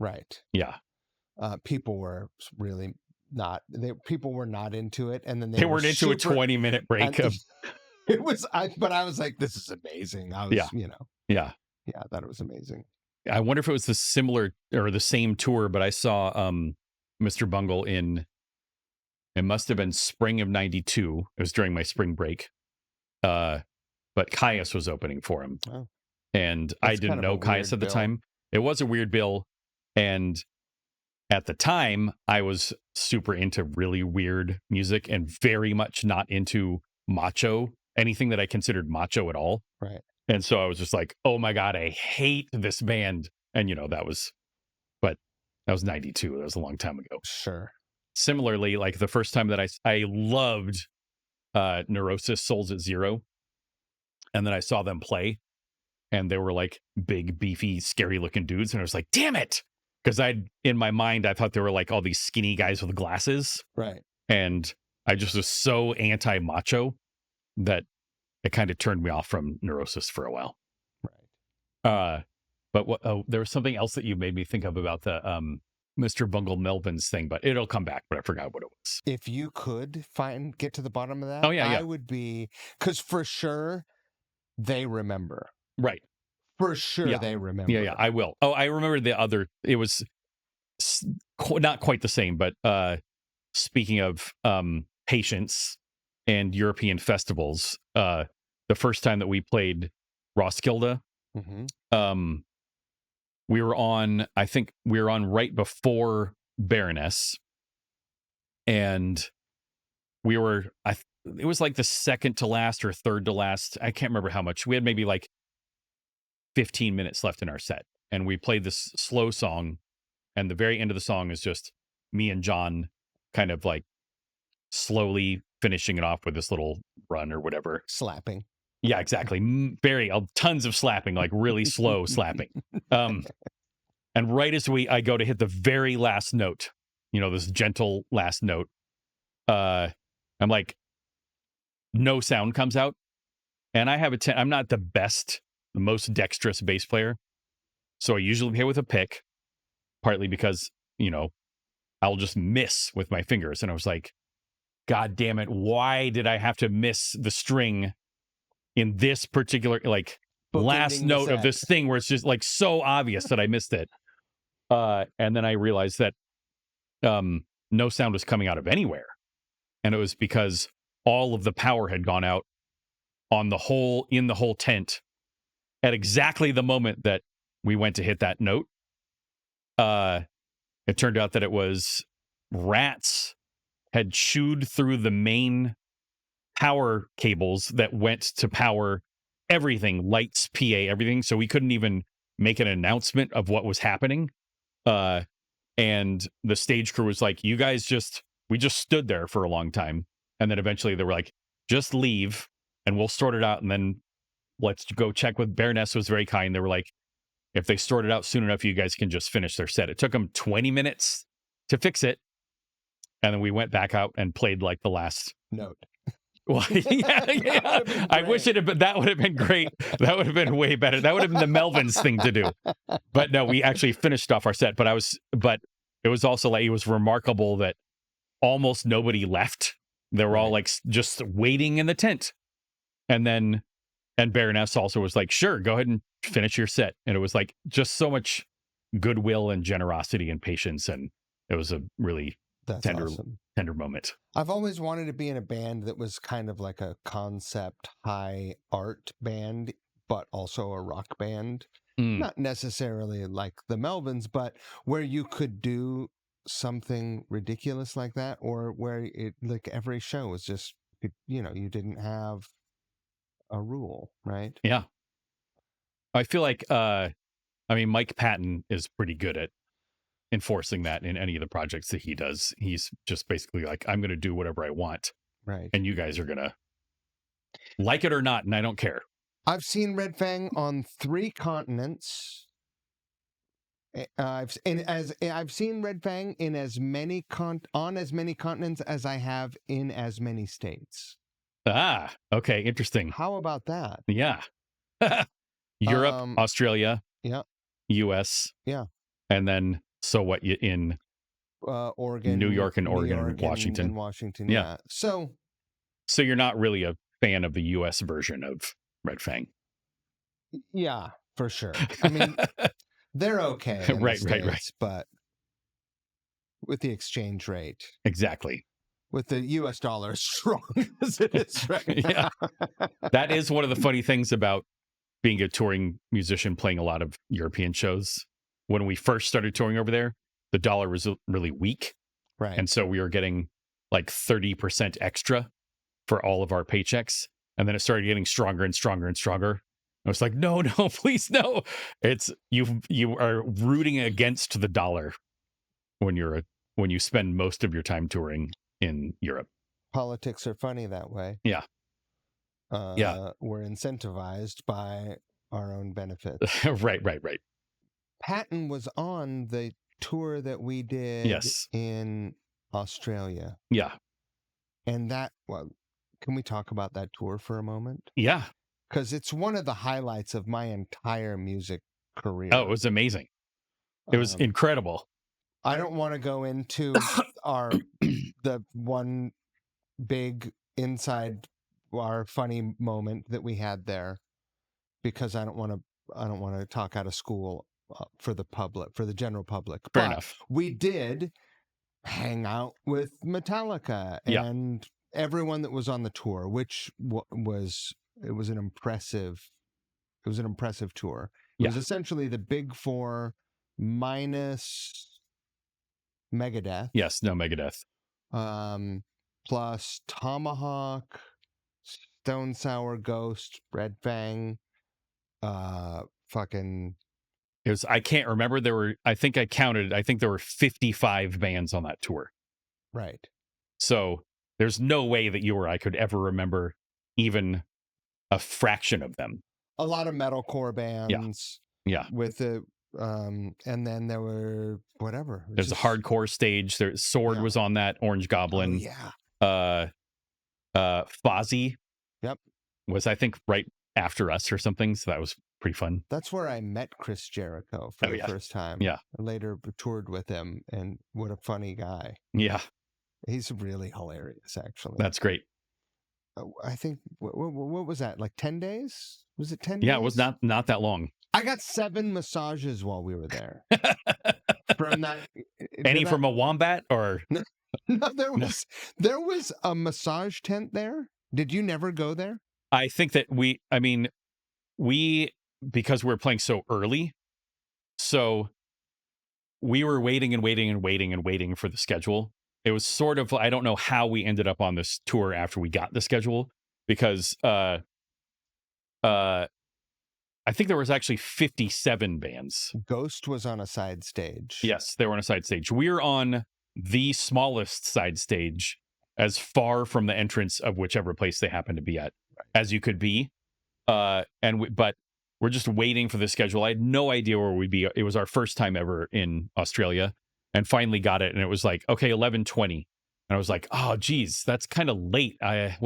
Right. Yeah. People were really not. People were not into it, and then They weren't into a 20-minute break. It was. But I was like, "This is amazing." I was, Yeah. I thought it was amazing. I wonder if it was the similar or the same tour, but I saw Mr. Bungle it must have been spring of 92. It was during my spring break. But Caius was opening for him. Oh. And I didn't know Caius at the time. It was a weird bill. And at the time, I was super into really weird music and very much not into macho, anything that I considered macho at all. Right. And so I was just like, oh my God, I hate this band. And, that was 92. That was a long time ago. Sure. Similarly, like the first time that I loved Neurosis Souls at Zero. And then I saw them play. And they were like big, beefy, scary looking dudes. And I was like, damn it. Because in my mind, I thought they were like all these skinny guys with glasses. Right. And I just was so anti-macho that it kind of turned me off from Neurosis for a while. Right. But there was something else that you made me think of about the Mr. Bungle Melvins thing, but it'll come back, but I forgot what it was. If you could get to the bottom of that, I would be, because for sure they remember. Right. For sure they remember. Yeah, I will. Oh, I remember the other, it was not quite the same, but speaking of Patience and European festivals, the first time that we played Roskilde, I think we were on right before Baroness, and we were, it was like the second to last or third to last. I can't remember how much. We had maybe like 15 minutes left in our set, and we played this slow song, and the very end of the song is just me and John kind of like slowly finishing it off with this little run or whatever. Slapping. Yeah, exactly. Tons of slapping, like really slow slapping. And right as I go to hit the very last note, this gentle last note, I'm like, no sound comes out. And I have I'm not the most dexterous bass player. So I usually play with a pick, partly because, I'll just miss with my fingers. And I was like, God damn it. Why did I have to miss the string in this particular, like, last note of this thing where it's just like so obvious that I missed it? And then I realized that no sound was coming out of anywhere. And it was because all of the power had gone out in the whole tent at exactly the moment that we went to hit that note. It turned out that it was rats had chewed through the main power cables that went to power everything, lights, PA, everything. So we couldn't even make an announcement of what was happening. And the stage crew was like, we just stood there for a long time. And then eventually they were like, just leave and we'll sort it out. And then let's go check with Baroness was very kind. They were like, if they sort it out soon enough, you guys can just finish their set. It took them 20 minutes to fix it. And then we went back out and played like the last note. Well, yeah. I wish it had been, that would have been great. That would have been way better. That would have been the Melvins thing to do. But no, we actually finished off our set. But it was also like, it was remarkable that almost nobody left. They were all like just waiting in the tent. And Baroness also was like, sure, go ahead and finish your set. And it was like just so much goodwill and generosity and patience. And it was a really tender moment. I've always wanted to be in a band that was kind of like a concept high art band, but also a rock band. Not necessarily like the Melvins, but where you could do something ridiculous like that, or where it like every show was just, you didn't have a rule, right? Yeah. I feel like, Mike Patton is pretty good at enforcing that in any of the projects that he does. He's just basically like, I'm going to do whatever I want. Right. And you guys are going to like it or not. And I don't care. I've seen Red Fang on 3 continents. I've seen Red Fang in as many continents as I have in as many states. Ah, okay. Interesting. How about that? Yeah. Europe, Australia, yeah, US. Yeah. And then, so what you in Oregon, New York and Washington. And Washington. Yeah. Yeah. So you're not really a fan of the US version of Red Fang. Yeah, for sure. I mean, they're okay. In right. But with the exchange rate. Exactly. With the US dollar as strong as it is right yeah. now. That is one of the funny things about being a touring musician playing a lot of European shows. When we first started touring over there, the dollar was really weak. Right. And so we were getting like 30% extra for all of our paychecks. And then it started getting stronger and stronger and stronger. I was like, no, please, no. It's you are rooting against the dollar when you spend most of your time touring in Europe. Politics are funny that way. Yeah. We're incentivized by our own benefits. Right. Patton was on the tour that we did in Australia. Yeah. And can we talk about that tour for a moment? Yeah. Because it's one of the highlights of my entire music career. Oh, it was amazing. It was incredible. I don't want to go into the one big inside our funny moment that we had there, because I don't want to talk out of school for the general public. Fair enough. We did hang out with Metallica and everyone that was on the tour, which was an impressive tour. It was essentially the Big Four minus Megadeth. Yes, no Megadeth. Plus Tomahawk, Stone Sour Ghost, Red Fang, fucking. It was. I can't remember. I think I counted. I think there were 55 bands on that tour. Right. So there's no way that you or I could ever remember even a fraction of them. A lot of metalcore bands. Yeah. With the and then there were whatever. There's a hardcore stage. Sword was on that. Orange Goblin. Oh, yeah. Fozzy. Yep. Was I think right after us or something. So that was pretty fun. That's where I met Chris Jericho for the first time. Yeah. I later toured with him, and what a funny guy. Yeah. He's really hilarious, actually. That's great. I think, what was that? Like 10 days? Was it 10 days? Yeah, it was not that long. I got 7 massages while we were there. From that. Any from a wombat or? No, there was a massage tent there. Did you never go there? I think that we because we're playing so early, so we were waiting and waiting and waiting and waiting for the schedule. It was sort of, I don't know how we ended up on this tour after we got the schedule, because uh I think there was actually 57 bands. Ghost was on a side stage. Yes, they were on a side stage. We're on the smallest side stage, as far from the entrance of whichever place they happen to be at as you could be. But we're just waiting for the schedule. I had no idea where we'd be. It was our first time ever in Australia, and finally got it. And it was like, okay, 11:20. And I was like, oh, geez, that's kind of late. I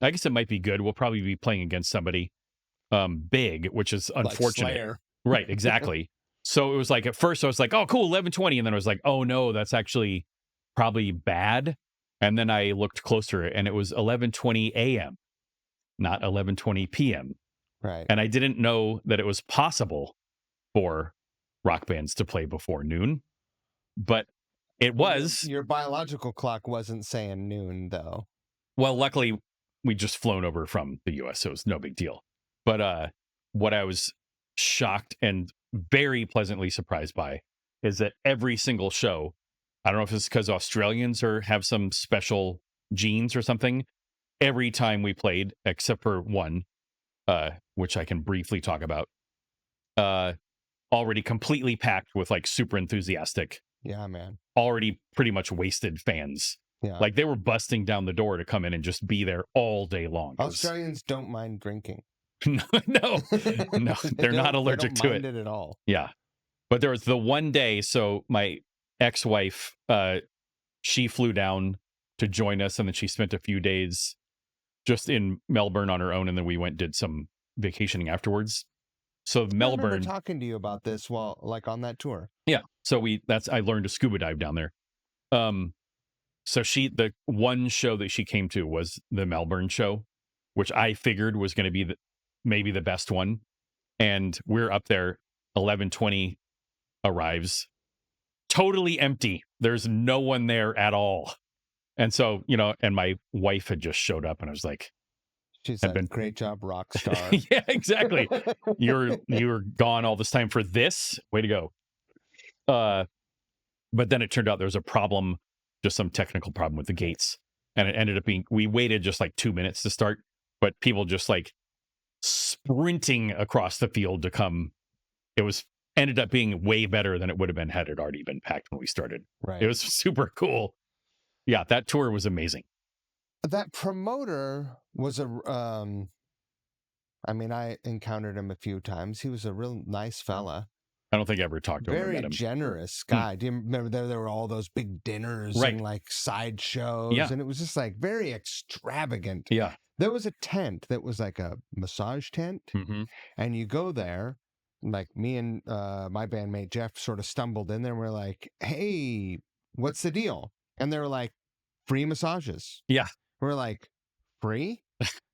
guess it might be good. We'll probably be playing against somebody big, which is unfortunate. Slayer. Right, exactly. So it was like, at first I was like, oh, cool, 11:20. And then I was like, oh, no, that's actually probably bad. And then I looked closer, and it was 11:20 a.m., not 11:20 p.m. Right. And I didn't know that it was possible for rock bands to play before noon, but it was. Your biological clock wasn't saying noon, though. Well, luckily, we just flown over from the US, so it was no big deal. But what I was shocked and very pleasantly surprised by is that every single show, I don't know if it's because Australians have some special genes or something, every time we played, except for one, which I can briefly talk about, already completely packed with like super enthusiastic, yeah, man, already pretty much wasted fans. Yeah. Like they were busting down the door to come in and just be there all day long. Australians don't mind drinking. no, they're not allergic to it at all. Yeah. But there was the one day, so my ex-wife, she flew down to join us, and then she spent a few days just in Melbourne on her own, and then we went and did some vacationing afterwards. So Melbourne, I remember talking to you about this while on that tour. Yeah. So I learned to scuba dive down there. So the one show that she came to was the Melbourne show, which I figured was going to be maybe the best one. And we're up there, 11:20 arrives, totally empty. There's no one there at all. And so, and my wife had just showed up, and I was like, she's like, great job, rock star. Yeah, exactly. You're gone all this time for this? Way to go. But then it turned out there was a problem, just some technical problem with the gates. And it ended up being, we waited just like 2 minutes to start, but people just like sprinting across the field to come. Ended up being way better than it would have been had it already been packed when we started. Right. It was super cool. Yeah, that tour was amazing. That promoter was I encountered him a few times. He was a real nice fella. I don't think I ever talked to him or met him. Very generous guy. Do you remember there were all those big dinners and like sideshows? Yeah. And it was just like very extravagant. Yeah. There was a tent that was like a massage tent. Mm-hmm. And you go there, like me and my bandmate Jeff sort of stumbled in there, and we're like, hey, what's the deal? And they were like, free massages. Yeah. We're like, free?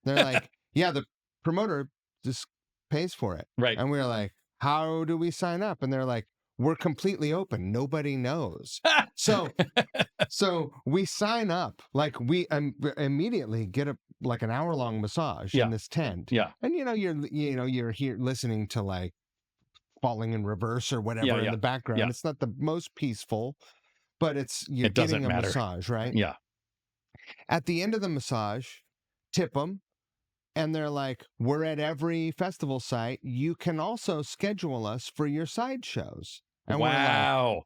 They're like, yeah, the promoter just pays for it. Right. And we're like, how do we sign up? And they're like, we're completely open. Nobody knows. So we sign up, like we immediately get an hour-long massage in this tent. Yeah. And you're here listening to like Falling in Reverse or whatever in the background. Yeah. It's not the most peaceful, but you're getting a massage, right? Yeah. At the end of the massage, tip them. And they're like, we're at every festival site. You can also schedule us for your side shows. And wow.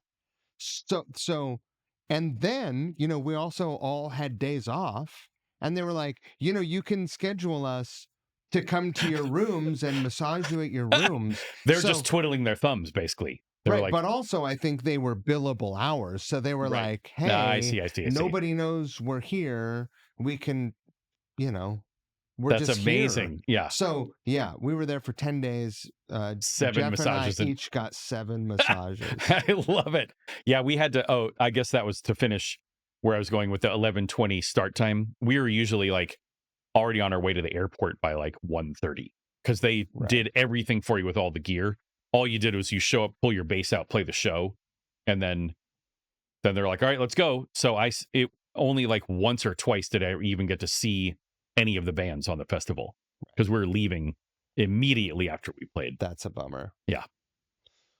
We're like, so, and then, we also all had days off. And they were like, you can schedule us to come to your rooms and massage you at your rooms. They're just twiddling their thumbs, basically. Right, but also I think they were billable hours. So they were like, hey, I see. Nobody knows we're here. We can, That's just amazing. Here. Yeah. So yeah, we were there for 10 days. 7 Jeff massages. And I each got 7 massages. I love it. Yeah, we had to. Oh, I guess that was to finish where I was going with the 11:20 start time. We were usually like already on our way to the airport by like 1:30 because they did everything for you with all the gear. All you did was you show up, pull your bass out, play the show, and then then they're like, all right, let's go. So it only like once or twice did I even get to see any of the bands on the festival because we were leaving immediately after we played. That's a bummer. Yeah.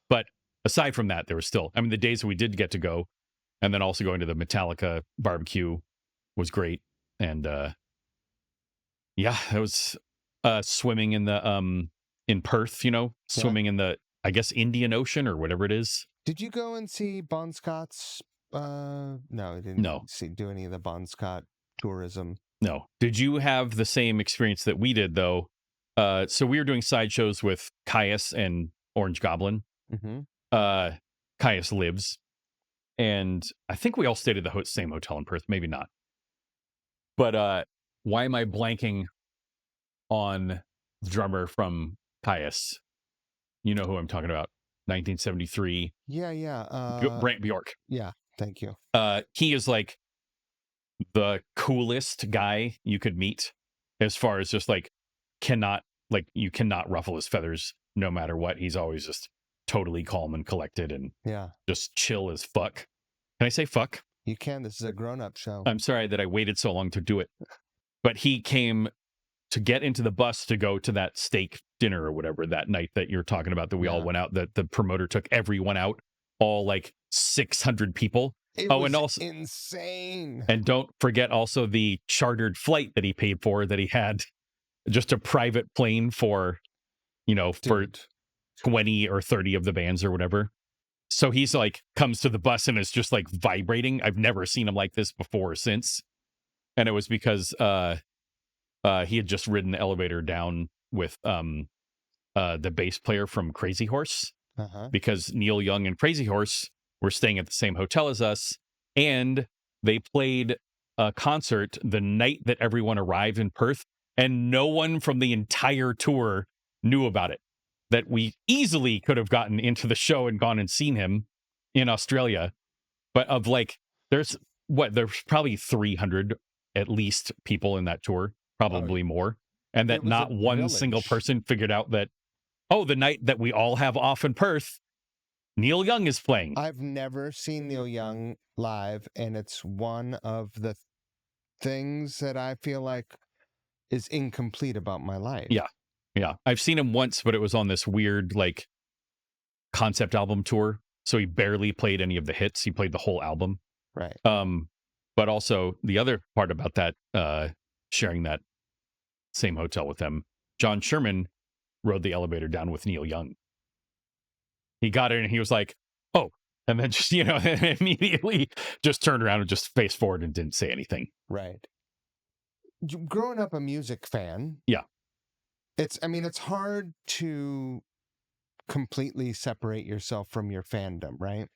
But aside from that, there was still, I mean, the days that we did get to go, and then also going to the Metallica barbecue was great. And yeah, it was swimming in the in Perth, swimming in the, I guess, Indian Ocean or whatever it is. Did you go and see Bon Scott's? No, I didn't do any of the Bon Scott tourism. No. Did you have the same experience that we did, though? So we were doing sideshows with Caius and Orange Goblin. Mm-hmm. Caius lives. And I think we all stayed at the same hotel in Perth. Maybe not. But why am I blanking on the drummer from Caius? You know who I'm talking about. 1973. Yeah. Brant Bjork. Yeah, thank you. He is like the coolest guy you could meet as far as just like you cannot ruffle his feathers no matter what. He's always just totally calm and collected and just chill as fuck. Can I say fuck? You can. This is a grown-up show. I'm sorry that I waited so long to do it. But he came to get into the bus to go to that steak dinner or whatever that night that you're talking about, that we all went out, that the promoter took everyone out, all like 600 people. It was and also insane. And don't forget also the chartered flight that he paid for, that he had just a private plane for, for 20 or 30 of the bands or whatever. So he's like, comes to the bus and is just like vibrating. I've never seen him like this before or since. And it was because he had just ridden the elevator down with the bass player from Crazy Horse, because Neil Young and Crazy Horse were staying at the same hotel as us, and they played a concert the night that everyone arrived in Perth, and no one from the entire tour knew about it. That we easily could have gotten into the show and gone and seen him in Australia, but of like, there's probably 300 at least people in that tour, probably more, and that not one single person figured out that, the night that we all have off in Perth, Neil Young is playing. I've never seen Neil Young live, and it's one of the things that I feel like is incomplete about my life. Yeah. I've seen him once, but it was on this weird like concept album tour. So he barely played any of the hits. He played the whole album. Right. But also the other part about that, sharing that same hotel with them, John Sherman rode the elevator down with Neil Young. He got in and he was like, oh, and then just, immediately just turned around and just faced forward and didn't say anything. Right. Growing up a music fan. Yeah. It's hard to completely separate yourself from your fandom, right?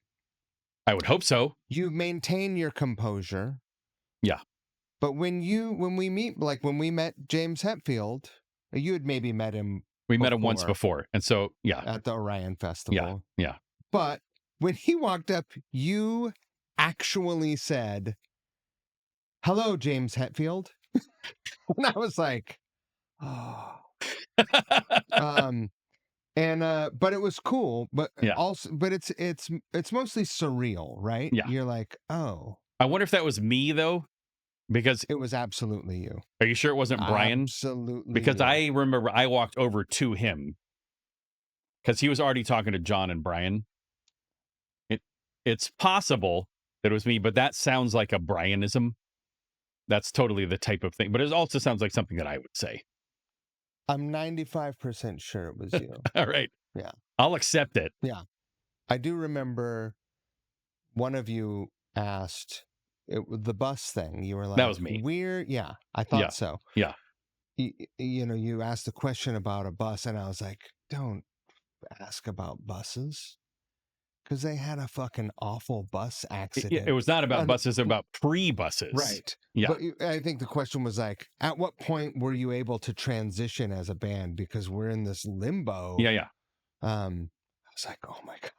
I would hope so. You maintain your composure. Yeah. But when we met James Hetfield, you had maybe met him. We met him once before. And so, yeah. At the Orion Festival. Yeah. But when he walked up, you actually said, hello, James Hetfield. And I was like, oh. But it was cool, but it's mostly surreal, right? Yeah. You're like, oh. I wonder if that was me though, because it was absolutely you. Are you sure it wasn't Brian? Absolutely. Because I remember I walked over to him because he was already talking to John and Brian. It's possible that it was me, but that sounds like a Brianism. That's totally the type of thing, but it also sounds like something that I would say. I'm 95% sure it was you. All right. Yeah. I'll accept it. Yeah. I do remember one of you asked the bus thing. You were like, that was me. Weird. Yeah. I thought so. Yeah. You asked a question about a bus, and I was like, don't ask about buses. Because they had a fucking awful bus accident. It was not about buses, about pre-buses. Right. Yeah. But I think the question was like, at what point were you able to transition as a band? Because we're in this limbo. Yeah. I was like, oh my God.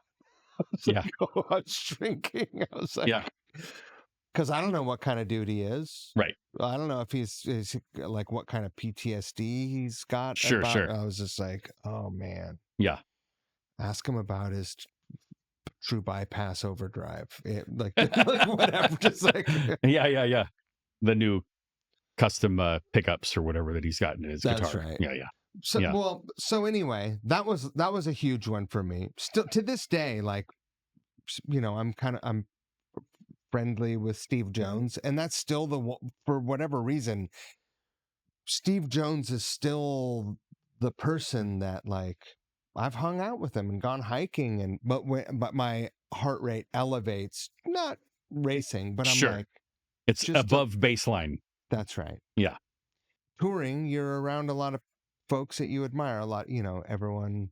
I was shrinking. I was like, because I don't know what kind of dude he is. Right. I don't know if he's like what kind of PTSD he's got. Sure. I was just like, oh man. Yeah. Ask him about his True Bypass Overdrive, like whatever, just like Yeah. The new custom pickups or whatever that he's got in his that's guitar. right. So Yeah. so anyway, that was a huge one for me. Still to this day, like I'm friendly with Steve Jones, and that's still for whatever reason, Steve Jones is still the person that like I've hung out with him and gone hiking, and but my heart rate elevates, not racing, but I'm Sure. like It's just above baseline. that's right. Yeah. Touring, you're around a lot of folks that you admire, a lot, everyone,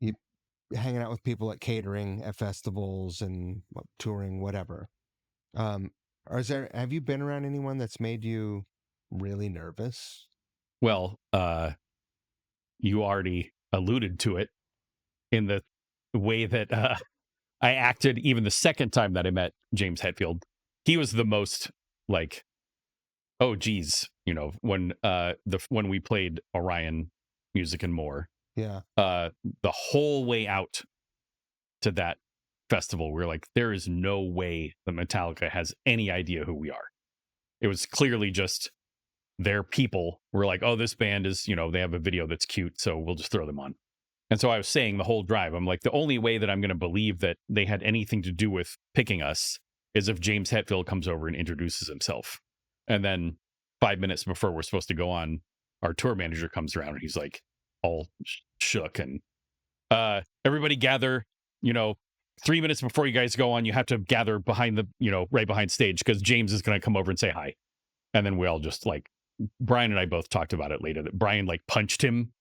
you hanging out with people at catering, at festivals, and touring, whatever. Have you been around anyone that's made you really nervous? Well, you already alluded to it in the way that I acted even the second time that I met James Hetfield. He was the most like, oh geez, when we played Orion Music and More, Yeah. the whole way out to that festival, we were like, there is no way that Metallica has any idea who we are. It was clearly just their people were like, oh, this band is, they have a video that's cute, so we'll just throw them on. And so I was saying the whole drive, I'm like, the only way that I'm going to believe that they had anything to do with picking us is if James Hetfield comes over and introduces himself. And then 5 minutes before we're supposed to go on, our tour manager comes around and he's like all shook and everybody gather, 3 minutes before you guys go on, you have to gather behind right behind stage because James is going to come over and say hi. And then we all just like, Brian and I both talked about it later that Brian like punched him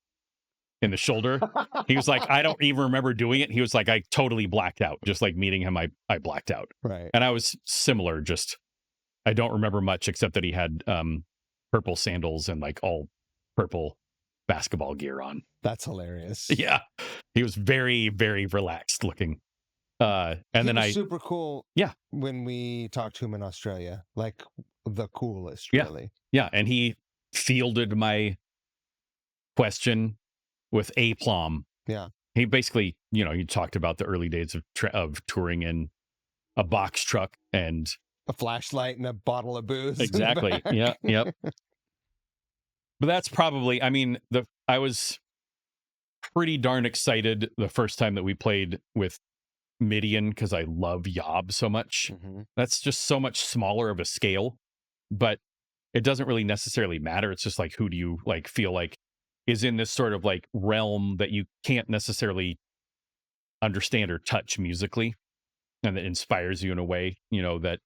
in the shoulder. He was like, I don't even remember doing it. He was like, I totally blacked out. Just like meeting him, I blacked out. Right. And I was similar. Just, I don't remember much except that he had purple sandals and like all purple basketball gear on. That's hilarious. Yeah. He was very, very relaxed looking. And he then was super cool. Yeah. When we talked to him in Australia, like the coolest, yeah. really. Yeah. And he fielded my question with aplomb. Yeah. He basically, he talked about the early days of touring in a box truck and a flashlight and a bottle of booze. Exactly. Yeah. Yep. But that's probably, I mean, I was pretty darn excited the first time that we played with Midian because I love Yob so much. Mm-hmm. That's just so much smaller of a scale, but it doesn't really necessarily matter. It's just like, who do you like feel like is in this sort of like realm that you can't necessarily understand or touch musically, and that inspires you in a way, that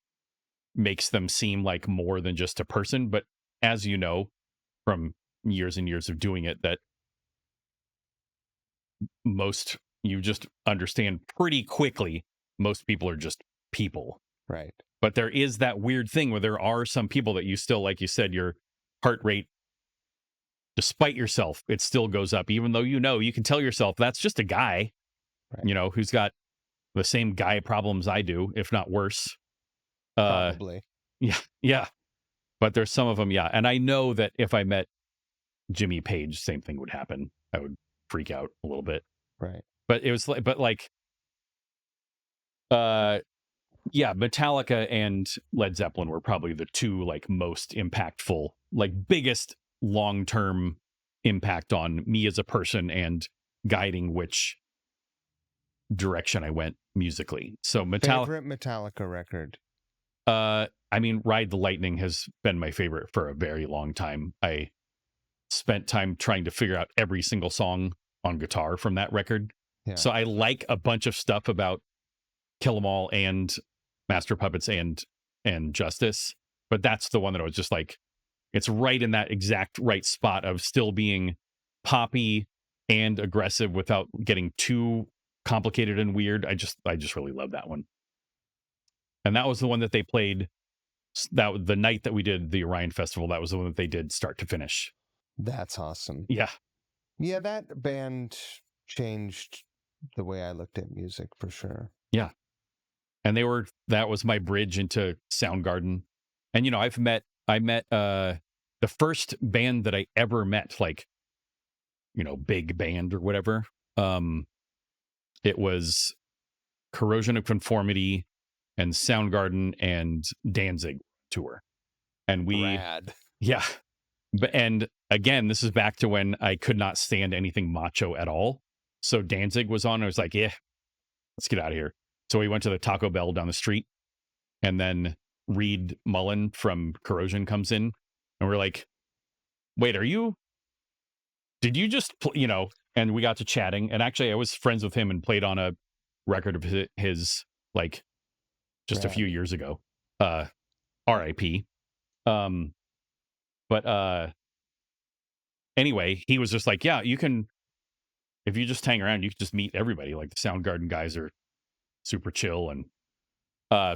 makes them seem like more than just a person. But as you know, from years and years of doing it, that you just understand pretty quickly, most people are just people. Right. But there is that weird thing where there are some people that you still, like you said, your heart rate, despite yourself, it still goes up, even though you can tell yourself that's just a guy, right, who's got the same guy problems I do, if not worse. Probably. Yeah. But there's some of them, yeah. And I know that if I met Jimmy Page, same thing would happen. I would freak out a little bit. Right. But it was like, Metallica and Led Zeppelin were probably the two like most impactful, like biggest long-term impact on me as a person and guiding which direction I went musically. So favorite Metallica record? I mean, Ride the Lightning has been my favorite for a very long time. I spent time trying to figure out every single song on guitar from that record. Yeah. So I like a bunch of stuff about Kill 'Em All and Master Puppets and Justice, but that's the one that I was just like, it's right in that exact right spot of still being poppy and aggressive without getting too complicated and weird. I just really love that one. And that was the one that they played the night that we did the Orion Festival. That was the one that they did start to finish. That's awesome. Yeah. Yeah, that band changed the way I looked at music for sure. Yeah. And that was my bridge into Soundgarden. And I met the first band that I ever met, like, big band or whatever. It was Corrosion of Conformity and Soundgarden and Danzig tour. And we, Rad. yeah. And again, this is back to when I could not stand anything macho at all. So Danzig was on. I was like, yeah, let's get out of here. So we went to the Taco Bell down the street, and then Reed Mullen from Corrosion comes in, and we're like, wait, did you just, and we got to chatting. And actually, I was friends with him and played on a record of his like just a few years ago. RIP. But anyway, he was just like, yeah, you can, if you just hang around, you can just meet everybody. Like the Soundgarden guys are super chill. And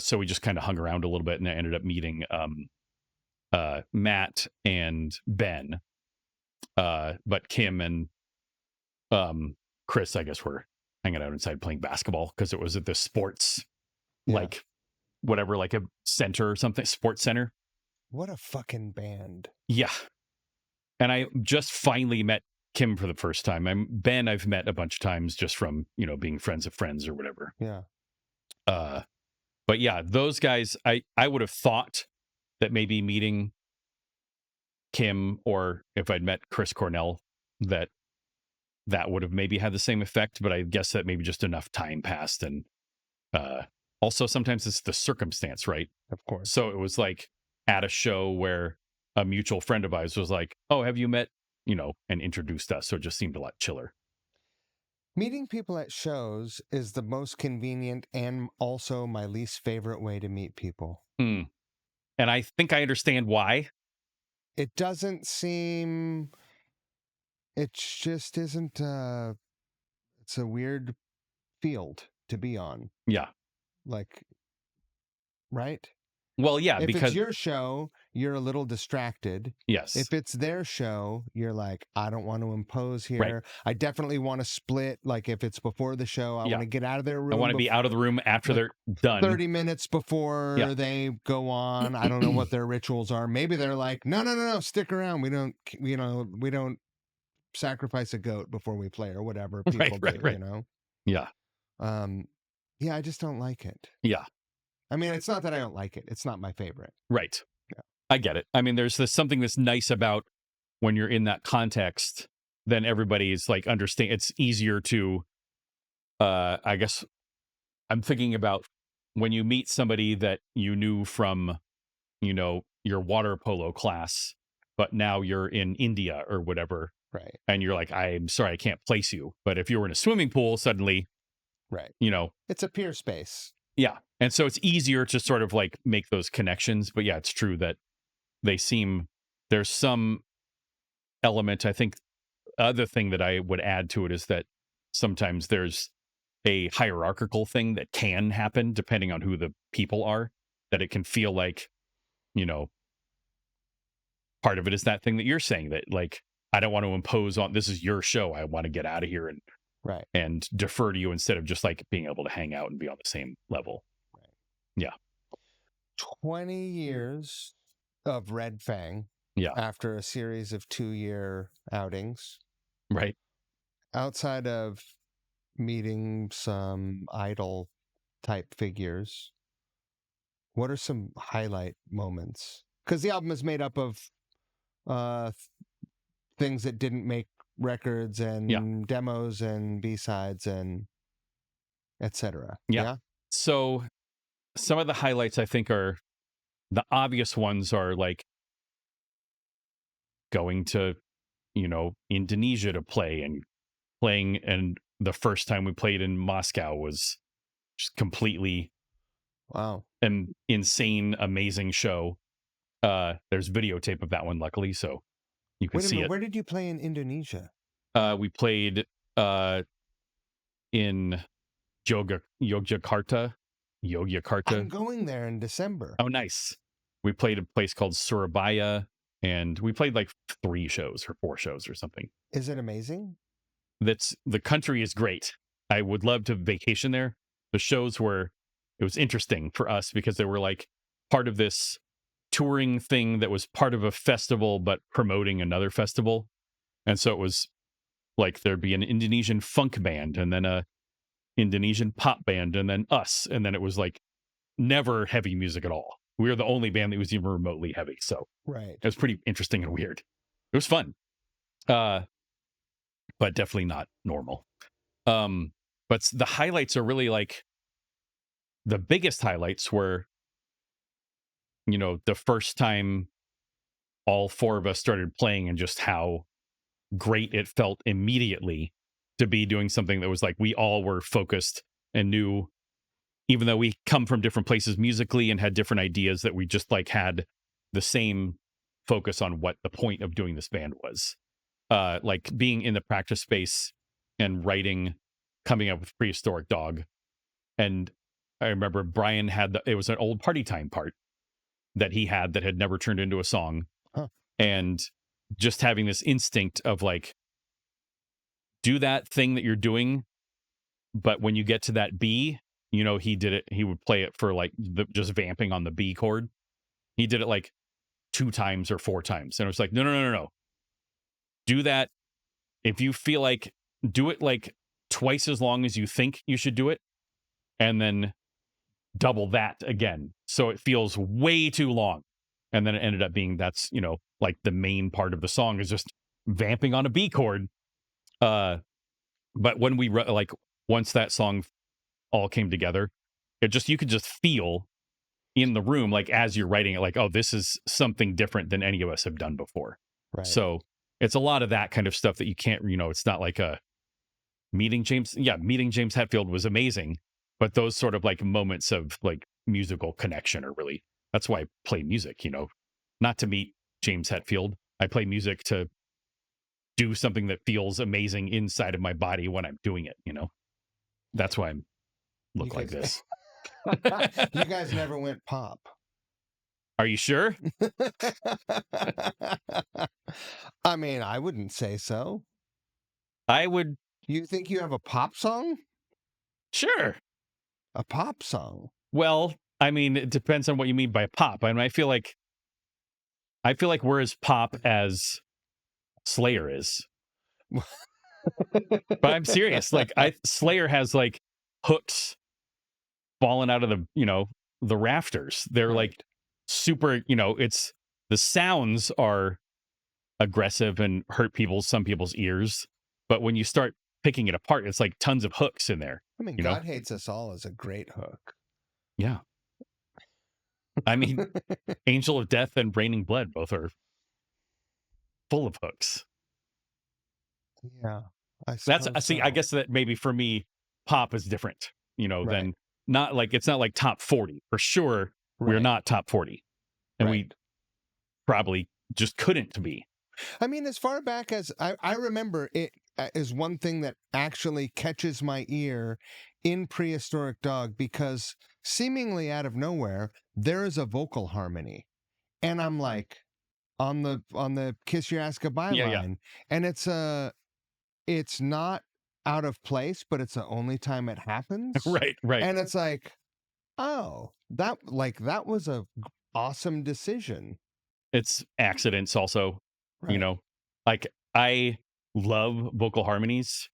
so we just kind of hung around a little bit, and I ended up meeting Matt and Ben. But Kim and Chris, I guess, were hanging out inside playing basketball because it was at the sports, like whatever, like a center or something, sports center. What a fucking band. Yeah. And I just finally met Kim for the first time. Ben I've met a bunch of times just from, being friends of friends or whatever. Yeah. But yeah, those guys, I would have thought that maybe meeting Kim, or if I'd met Chris Cornell, that would have maybe had the same effect. But I guess that maybe just enough time passed. And also sometimes it's the circumstance, right? Of course. So it was like at a show where a mutual friend of ours was like, oh, have you met, and introduced us. So it just seemed a lot chiller. Meeting people at shows is the most convenient and also my least favorite way to meet people. And I think I understand why. It doesn't seem, it just isn't, it's a weird field to be on. Yeah. Like, right? Well, yeah, if because it's your show, you're a little distracted. Yes. If it's their show, you're like, I don't want to impose here. Right. I definitely want to split. Like if it's before the show, I want to get out of their room. I want to be out of the room after they're done. 30 minutes before they go on. I don't know what their rituals are. Maybe they're like, no, stick around. We don't sacrifice a goat before we play or whatever people do. Yeah. Yeah, I just don't like it. Yeah. I mean, it's not that I don't like it. It's not my favorite. Right. Yeah. I get it. I mean, there's something that's nice about when you're in that context, then everybody's like understand. It's easier to, I guess I'm thinking about when you meet somebody that you knew from, your water polo class, but now you're in India or whatever. Right. And you're like, I'm sorry, I can't place you. But if you were in a swimming pool, suddenly, right. It's a peer space. Yeah. And so it's easier to sort of like make those connections. But yeah, it's true that there's some element. I think other thing that I would add to it is that sometimes there's a hierarchical thing that can happen depending on who the people are, that it can feel like, part of it is that thing that you're saying that like, I don't want to impose on, this is your show. I want to get out of here and defer to you instead of just like being able to hang out and be on the same level. Right. Yeah. 20 years of Red Fang. Yeah. After a series of 2-year outings. Right. Outside of meeting some idol type figures, what are some highlight moments? Because the album is made up of things that didn't make records and demos and B-sides and etc. Yeah. So some of the highlights I think are the obvious ones are like going to, Indonesia to play and playing. And the first time we played in Moscow was just completely an insane, amazing show. There's videotape of that one, luckily, so you can see it. Where did you play in Indonesia? We played in Yogyakarta. I'm going there in December. Oh, nice. We played a place called Surabaya, and we played like 3 shows or 4 shows or something. Is it amazing? The country is great. I would love to vacation there. The shows it was interesting for us because they were like part of this touring thing that was part of a festival, but promoting another festival. And so it was like, there'd be an Indonesian funk band and then a Indonesian pop band, and then us, and then it was like never heavy music at all. We were the only band that was even remotely heavy, so Right. it was pretty interesting and weird. It was fun, but definitely not normal. But the highlights are really like the biggest highlights were, the first time all four of us started playing and just how great it felt immediately to be doing something that was like we all were focused and knew, even though we come from different places musically and had different ideas, that we just like had the same focus on what the point of doing this band was. Like being in the practice space and writing, coming up with Prehistoric Dog. And I remember Brian had it was an old Party Time part that he had that had never turned into a song. Huh. And just having this instinct of like, do that thing that you're doing, but when you get to that B, he did it. He would play it for like just vamping on the B chord. He did it like 2 times or 4 times. And it was like, no. Do that. If you feel like, do it like twice as long as you think you should do it. And then double that again. So it feels way too long. And then it ended up being that's, like the main part of the song is just vamping on a B chord. But when we like once that song all came together, you could just feel in the room, like as you're writing it, like, oh, this is something different than any of us have done before. Right. So it's a lot of that kind of stuff that you can't, it's not like a meeting James Hetfield was amazing, but those sort of like moments of like musical connection are really, that's why I play music, not to meet James Hetfield. I play music to do something that feels amazing inside of my body when I'm doing it, That's why I look like this. You guys never went pop. Are you sure? I mean, I wouldn't say so. I would. You think you have a pop song? Sure. A pop song? Well, I mean, it depends on what you mean by pop. I mean, I feel like we're as pop as Slayer is. But I'm serious. Like Slayer has like hooks falling out of the rafters. They're like super, it's the sounds are aggressive and hurt some people's ears. But when you start picking it apart, it's like tons of hooks in there. I mean, God Hates Us All is a great hook. Yeah. I mean, Angel of Death and Raining Blood both are full of hooks. Yeah. I guess that maybe for me, pop is different, than not like, it's not like top 40 for sure. Right. We're not top 40 and we probably just couldn't be. I mean, as far back as I remember, it is one thing that actually catches my ear in Prehistoric Dog, because seemingly out of nowhere, there is a vocal harmony. And I'm like, on the Kiss Your Ass Goodbye line. And it's not out of place, but it's the only time it happens. Right. And it's like, oh, that was a awesome decision. It's accidents also, like I love vocal harmonies.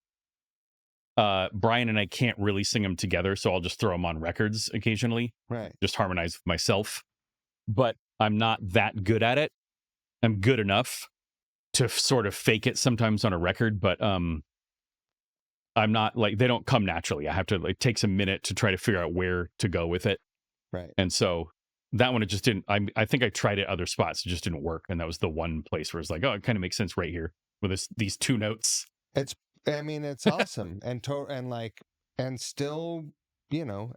Brian and I can't really sing them together, so I'll just throw them on records occasionally. Right. Just harmonize with myself. But I'm not that good at it. I'm good enough to sort of fake it sometimes on a record, but I'm not like, they don't come naturally. I have to like take some minute to try to figure out where to go with it. Right. And so that one, it just didn't, I think I tried it other spots. It just didn't work. And that was the one place where it's like, oh, it kind of makes sense right here with these 2 notes. It's awesome. and still,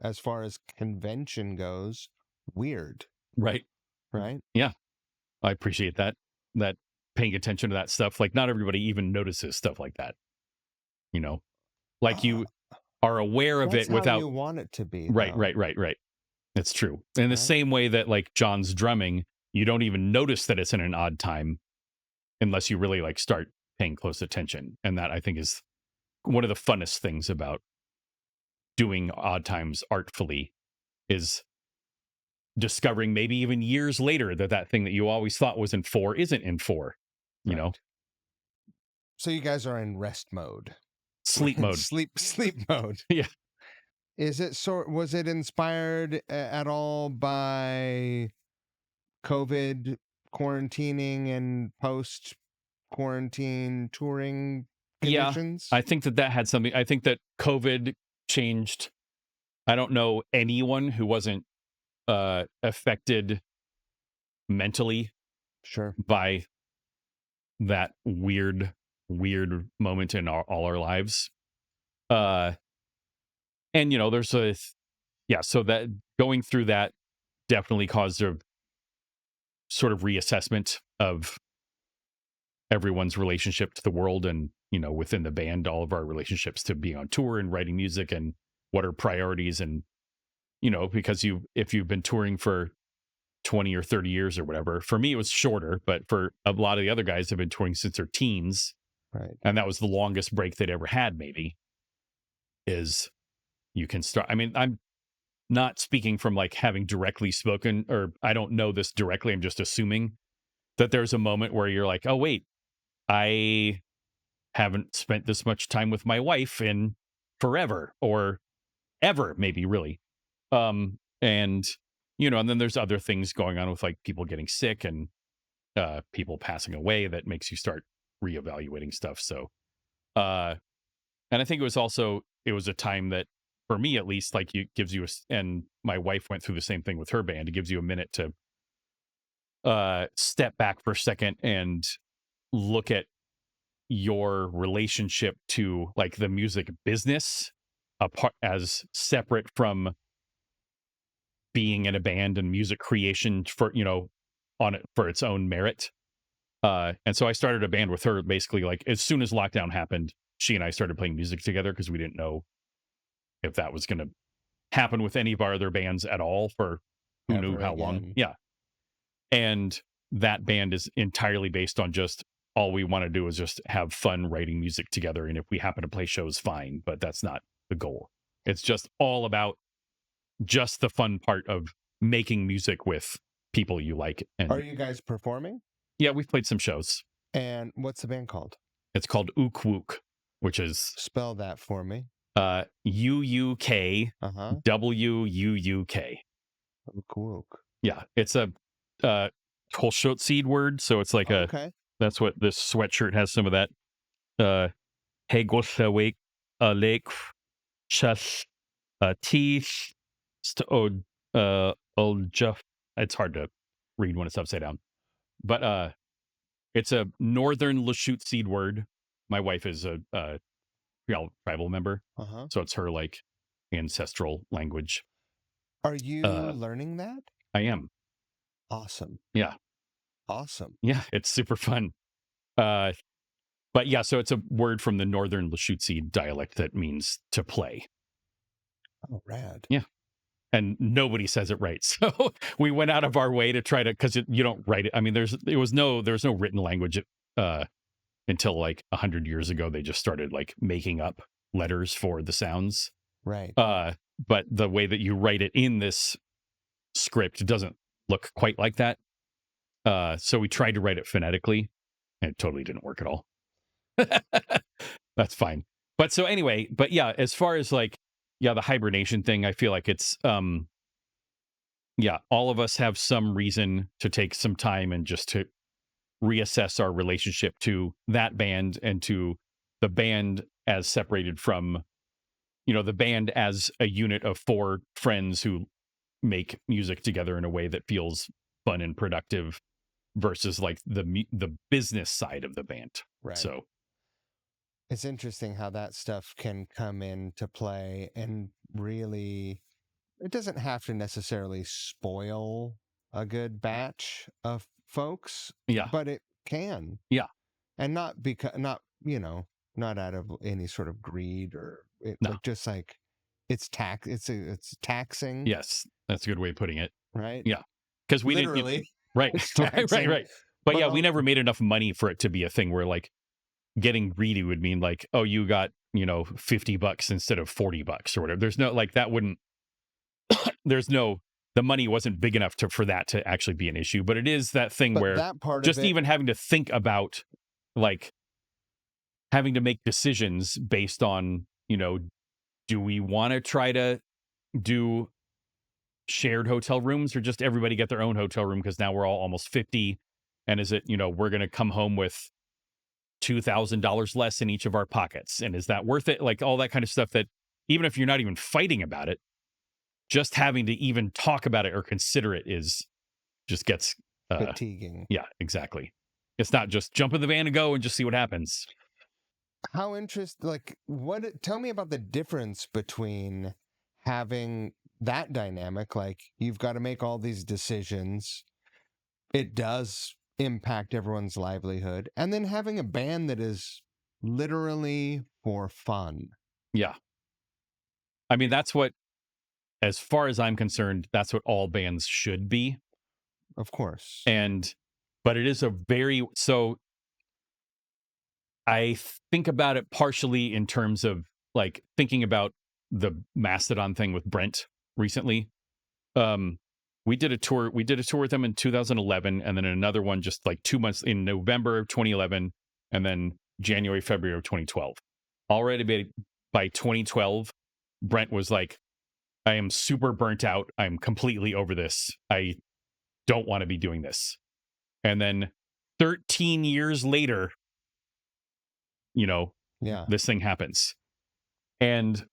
as far as convention goes, weird. Right. Yeah. I appreciate that paying attention to that stuff. Like not everybody even notices stuff like that. Like you are aware of it without, how you want it to be. Right. It's true. In the same way that like John's drumming, you don't even notice that it's in an odd time unless you really like start paying close attention. And that I think is one of the funnest things about doing odd times artfully, is discovering maybe even years later that thing that you always thought was in 4 isn't in 4, So you guys are in rest mode. Sleep mode. Sleep mode. Yeah. Was it inspired at all by COVID quarantining and post quarantine touring Yeah, conditions? I think that had something. I think that COVID changed. I don't know anyone who wasn't affected mentally Sure. by that weird moment in all our lives. Uh, and there's so that going through that definitely caused a sort of reassessment of everyone's relationship to the world, and within the band, all of our relationships to being on tour and writing music, and what are priorities. And because if you've been touring for 20 or 30 years or whatever, for me it was shorter, but for a lot of the other guys have been touring since their teens, Right. and that was the longest break they'd ever had. Maybe is you can start. I mean, I'm not speaking from like having directly spoken, or I don't know this directly. I'm just assuming that there's a moment where you're like, oh wait, I haven't spent this much time with my wife in forever or ever, maybe, really. And and then there's other things going on with like people getting sick and people passing away that makes you start reevaluating stuff. So and I think it was a time that, for me at least, like, it gives you and my wife went through the same thing with her band. It gives you a minute to step back for a second and look at your relationship to like the music business apart, as separate from being in a band and music creation for on it for its own merit. And so I started a band with her basically like as soon as lockdown happened. She and I started playing music together because we didn't know if that was going to happen with any of our other bands at all for who knew Ever how long. again. Yeah. And that band is entirely based on just all we want to do is just have fun writing music together. And if we happen to play shows, fine, but that's not the goal. It's just all about just the fun part of making music with people you like. And Are you guys performing? yeah, we've played some shows. And what's the band called? It's called Ook Wook, which is Spell that for me. UUK Uh-huh. WUUK. Cool. Yeah, it's a Holshot seed word, so it's like Okay. that's what this sweatshirt has some of that. Hegosawake lake chas teeth old Jeff. It's hard to read when it's upside down, but it's a northern Lachute seed word. My wife is a tribal member, so it's her like ancestral language. Are you learning that? I am. Awesome. Yeah. Awesome. Yeah, it's super fun. But yeah, so it's a word from the northern Lachute seed dialect that means to play. Oh, rad. Yeah. And nobody says it right. So we went out of our way to try to, because you don't write it. I mean, there's no written language until like 100 years ago. They just started like making up letters for the sounds. Right. But the way that you write it in this script doesn't look quite like that. So we tried to write it phonetically, and it totally didn't work at all. That's fine. But so anyway, but yeah, as far as like, yeah, the hibernation thing, I feel like it's, yeah, all of us have some reason to take some time and just to reassess our relationship to that band and to the band as separated from, the band as a unit of 4 friends who make music together in a way that feels fun and productive versus like the business side of the band. Right. So it's interesting how that stuff can come into play and really, it doesn't have to necessarily spoil a good batch of folks. Yeah. But it can. Yeah. And not not out of any sort of greed or No. like just like it's taxing. Yes. That's a good way of putting it. Right. Yeah. Because we literally. didn't. Right. But yeah, we never made enough money for it to be a thing where like getting greedy would mean like, oh, you got, $50 instead of $40 or whatever. There's no like that wouldn't the money wasn't big enough for that to actually be an issue. But it is that thing where that part just of it, even having to think about like having to make decisions based on, do we want to try to do shared hotel rooms or just everybody get their own hotel room because now we're all almost 50? And is it, we're going to come home with $2,000 less in each of our pockets? And is that worth it? Like all that kind of stuff that even if you're not even fighting about it, just having to even talk about it or consider it is just gets, Fatiguing. yeah, exactly. It's not just jump in the van and go and just see what happens. How tell me about the difference between having that dynamic, like you've got to make all these decisions. It does impact everyone's livelihood. And then having a band that is literally for fun. Yeah. I mean, that's what, as far as I'm concerned, that's what all bands should be. Of course. But it is so I think about it partially in terms of like thinking about the Mastodon thing with Brent recently. Um, we did a tour with them in 2011 and then another one just like 2 months in November of 2011 and then January, February of 2012. Already by 2012, Brent was like, I am super burnt out. I'm completely over this. I don't want to be doing this. And then 13 years later, Yeah. this thing happens. And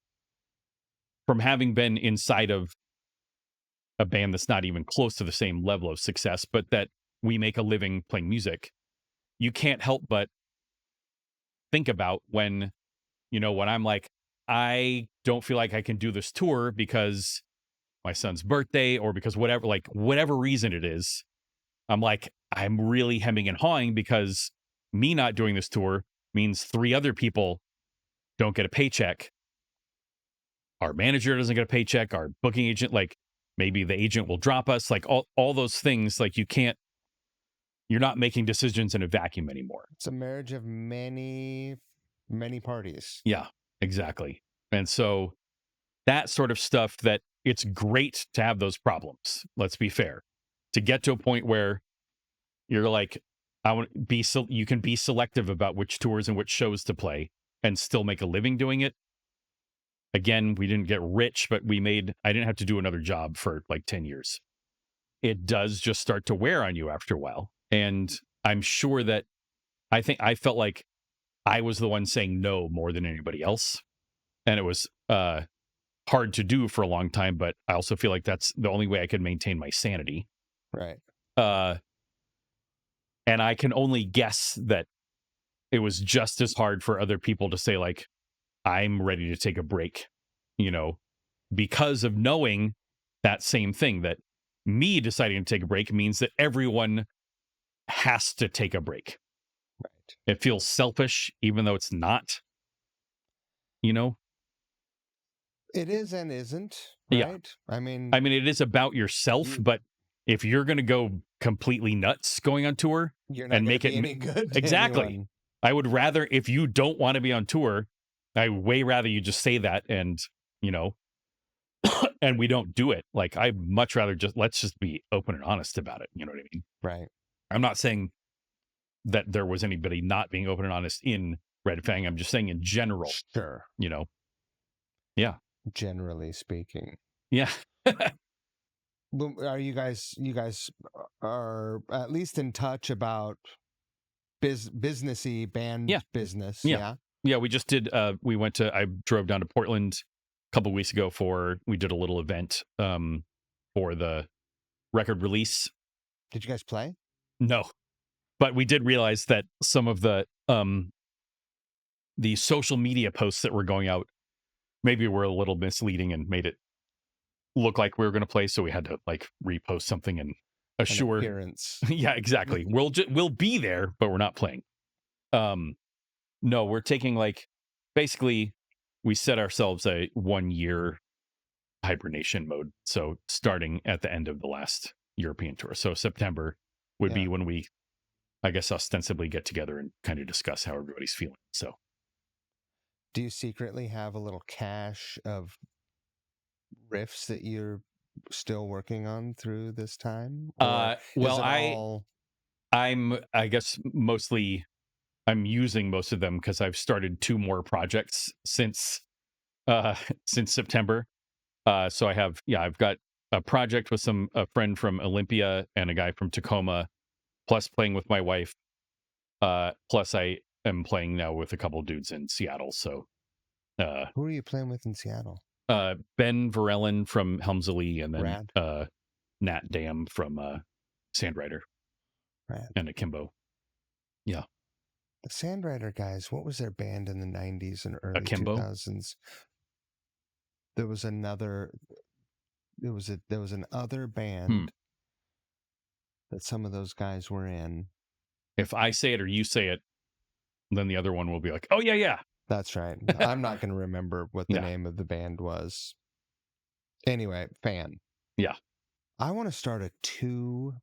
from having been inside of a band that's not even close to the same level of success, but that we make a living playing music, you can't help but think about when I'm like, I don't feel like I can do this tour because my son's birthday or because whatever reason it is. I'm like, I'm really hemming and hawing because me not doing this tour means 3 other people don't get a paycheck. Our manager doesn't get a paycheck. Our booking agent, like maybe the agent will drop us, like all those things. Like you're not making decisions in a vacuum anymore. It's a marriage of many, many parties. Yeah, exactly. And so that sort of stuff, that it's great to have those problems. Let's be fair. To get to a point where you're like, I want to be so you can be selective about which tours and which shows to play and still make a living doing it. Again, we didn't get rich, but I didn't have to do another job for like 10 years. It does just start to wear on you after a while. And I'm sure that I felt like I was the one saying no more than anybody else. And it was hard to do for a long time, but I also feel like that's the only way I could maintain my sanity. Right. And I can only guess that it was just as hard for other people to say, like, I'm ready to take a break, because of knowing that same thing, that me deciding to take a break means that everyone has to take a break. Right. It feels selfish, even though it's not, It is and isn't, Yeah. right? I mean, it is about yourself, but if you're going to go completely nuts going on tour you're not and make it any good to exactly, anyone. I would rather, if you don't want to be on tour, I way rather you just say that and, and we don't do it. Like, I'd much rather let's just be open and honest about it. You know what I mean? Right. I'm not saying that there was anybody not being open and honest in Red Fang. I'm just saying in general. Sure. Yeah. Generally speaking. Yeah. Are you guys are at least in touch about businessy band business? Yeah. Yeah, we just did I drove down to Portland a couple weeks ago we did a little event for the record release. Did you guys play? No. But we did realize that some of the social media posts that were going out maybe were a little misleading and made it look like we were going to play, so we had to like repost something and assure an appearance. Yeah, exactly. We'll be there, but we're not playing. No, we're taking basically we set ourselves a 1-year hibernation mode. So starting at the end of the last European tour. So September would be when we, I guess, ostensibly get together and kind of discuss how everybody's feeling. So do you secretly have a little cache of riffs that you're still working on through this time? Or I guess mostly I'm using most of them because I've started 2 more projects since September. So I've got a project with a friend from Olympia and a guy from Tacoma, plus playing with my wife. Plus I am playing now with a couple of dudes in Seattle. So Who are you playing with in Seattle? Ben Varellen from Helmsley, and then Rad. Nat Dam from Sandrider Rad. and Akimbo. Yeah. The Sandrider guys, what was their band in the 90s and early Akimbo? 2000s? There was another band that some of those guys were in. If I say it or you say it, then the other one will be like, oh, yeah. That's right. I'm not going to remember what the name of the band was. Anyway, fan. Yeah. I want to start a two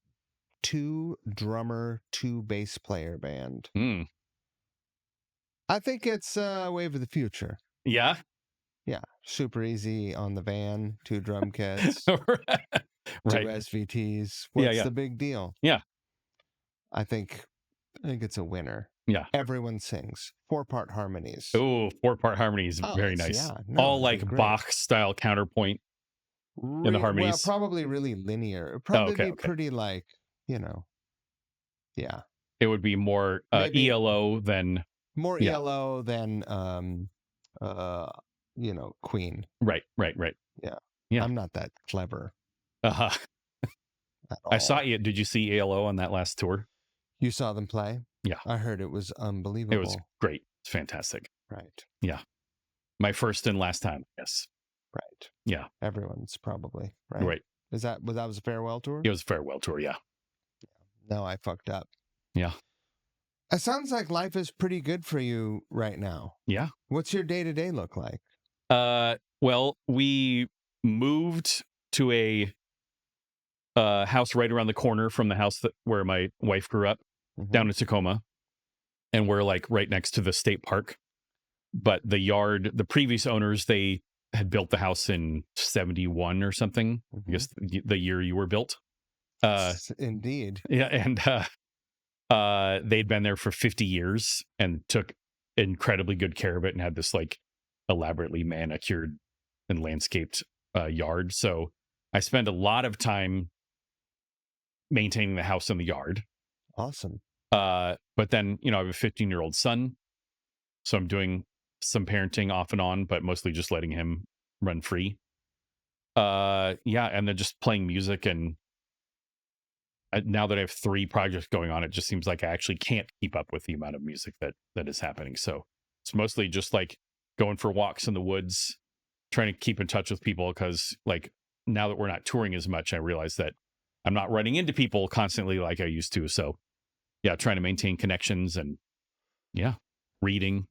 drummer, two bass player band. I think it's a wave of the future. Yeah. Yeah. Super easy on the van, 2 drum kits, right. 2 SVTs. What's the big deal? Yeah. I think it's a winner. Yeah. Everyone sings 4-part harmonies. Oh, 4-part harmonies. Very nice. Yeah, no, all like Bach style counterpoint in the harmonies. Well, probably really linear. Probably be pretty like, yeah. It would be more ELO than ELO than Queen. Right. Yeah. I'm not that clever. Uh-huh. I saw you. Did you see ELO on that last tour? You saw them play? Yeah. I heard it was unbelievable. It was great. It's fantastic. Right. Yeah. My first and last time. Yes. Right. Yeah. Everyone's probably, right? Right. That was a farewell tour? It was a farewell tour, yeah. No, I fucked up. Yeah. It sounds like life is pretty good for you right now. Yeah. What's your day-to-day look like? Well, we moved to a house right around the corner from the house where my wife grew up, down in Tacoma, and we're like right next to the state park. But the previous owners, they had built the house in 71 or something. I guess the year you were built. Indeed. Yeah, and they'd been there for 50 years and took incredibly good care of it and had this like elaborately manicured and landscaped yard. So I spend a lot of time maintaining the house and the yard. Awesome. But then, I have a 15-year-old son, so I'm doing some parenting off and on, but mostly just letting him run free. And then just playing music. And now that I have 3 projects going on, it just seems like I actually can't keep up with the amount of music that is happening. So it's mostly just like going for walks in the woods, trying to keep in touch with people, because like now that we're not touring as much, I realize that I'm not running into people constantly like I used to. So yeah, trying to maintain connections and reading.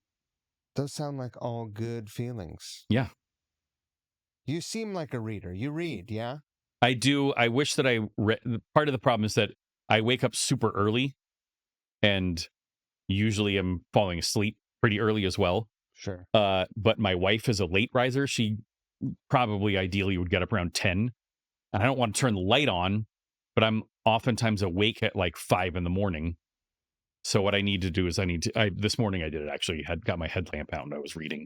Those sound like all good feelings. Yeah. You seem like a reader. You read, yeah? I do. I wish that part of the problem is that I wake up super early and usually am falling asleep pretty early as well. Sure. But my wife is a late riser. She probably ideally would get up around 10. And I don't want to turn the light on, but I'm oftentimes awake at like 5 a.m. So what I need to do is this morning I did it actually. Had got my headlamp out and I was reading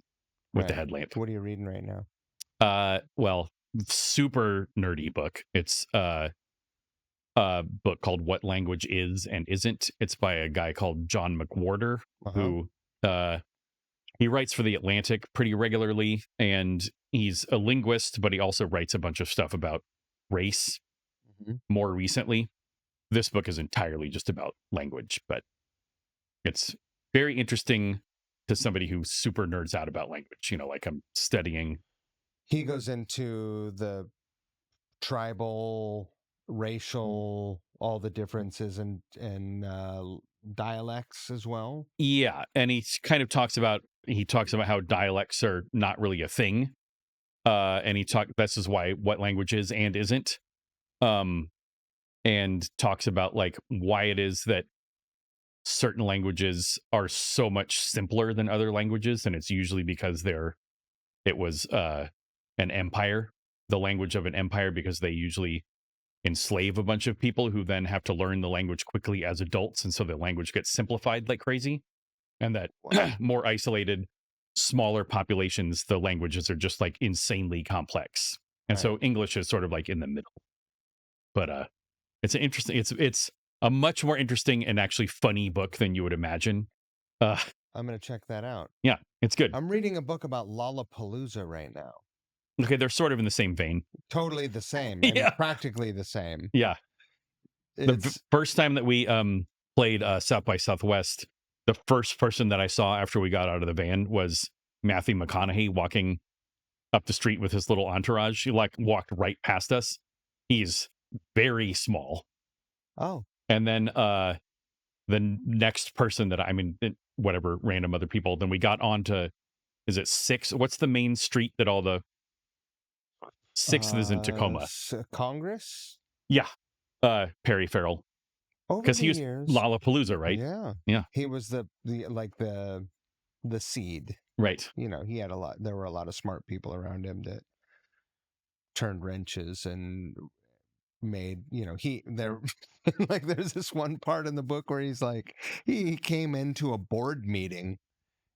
with the headlamp. What are you reading right now? Well, super nerdy book. It's a book called What Language Is and Isn't. It's by a guy called John McWhorter, who he writes for The Atlantic pretty regularly, and he's a linguist, but he also writes a bunch of stuff about race more recently. This book is entirely just about language, but it's very interesting to somebody who super nerds out about language, like I'm studying. He goes into the tribal, racial, all the differences in dialects as well. Yeah, and he talks about how dialects are not really a thing. And this is why What Language Is and Isn't. And talks about like why it is that certain languages are so much simpler than other languages, and it's usually because it was an empire, the language of an empire, because they usually enslave a bunch of people who then have to learn the language quickly as adults, and so the language gets simplified like crazy. And that more isolated, smaller populations, the languages are just like insanely complex. And Right. so English is sort of like in the middle. But it's an interesting. It's a much more interesting and actually funny book than you would imagine. Uh, I'm gonna check that out. yeah, it's good. I'm reading a book about Lollapalooza right now. Okay, they're sort of in the same vein. Totally the same. I mean, Yeah, practically the same. yeah. It's First time that we played South by Southwest, the first person that I saw after we got out of the van was Matthew McConaughey walking up the street with his little entourage. He like walked right past us. He's very small. oh, And then the next person that I mean, whatever random other people, then we got on to, is it 6? What's the main street that all the 6th is in Tacoma? Congress Yeah. Perry Farrell. over Because the he was years. Lollapalooza, right? Yeah, Yeah. he was the seed. Right. You know, he had a lot. There were a lot of smart people around him that turned wrenches and made, you know, there like there's this one part in the book where he's like he came into a board meeting,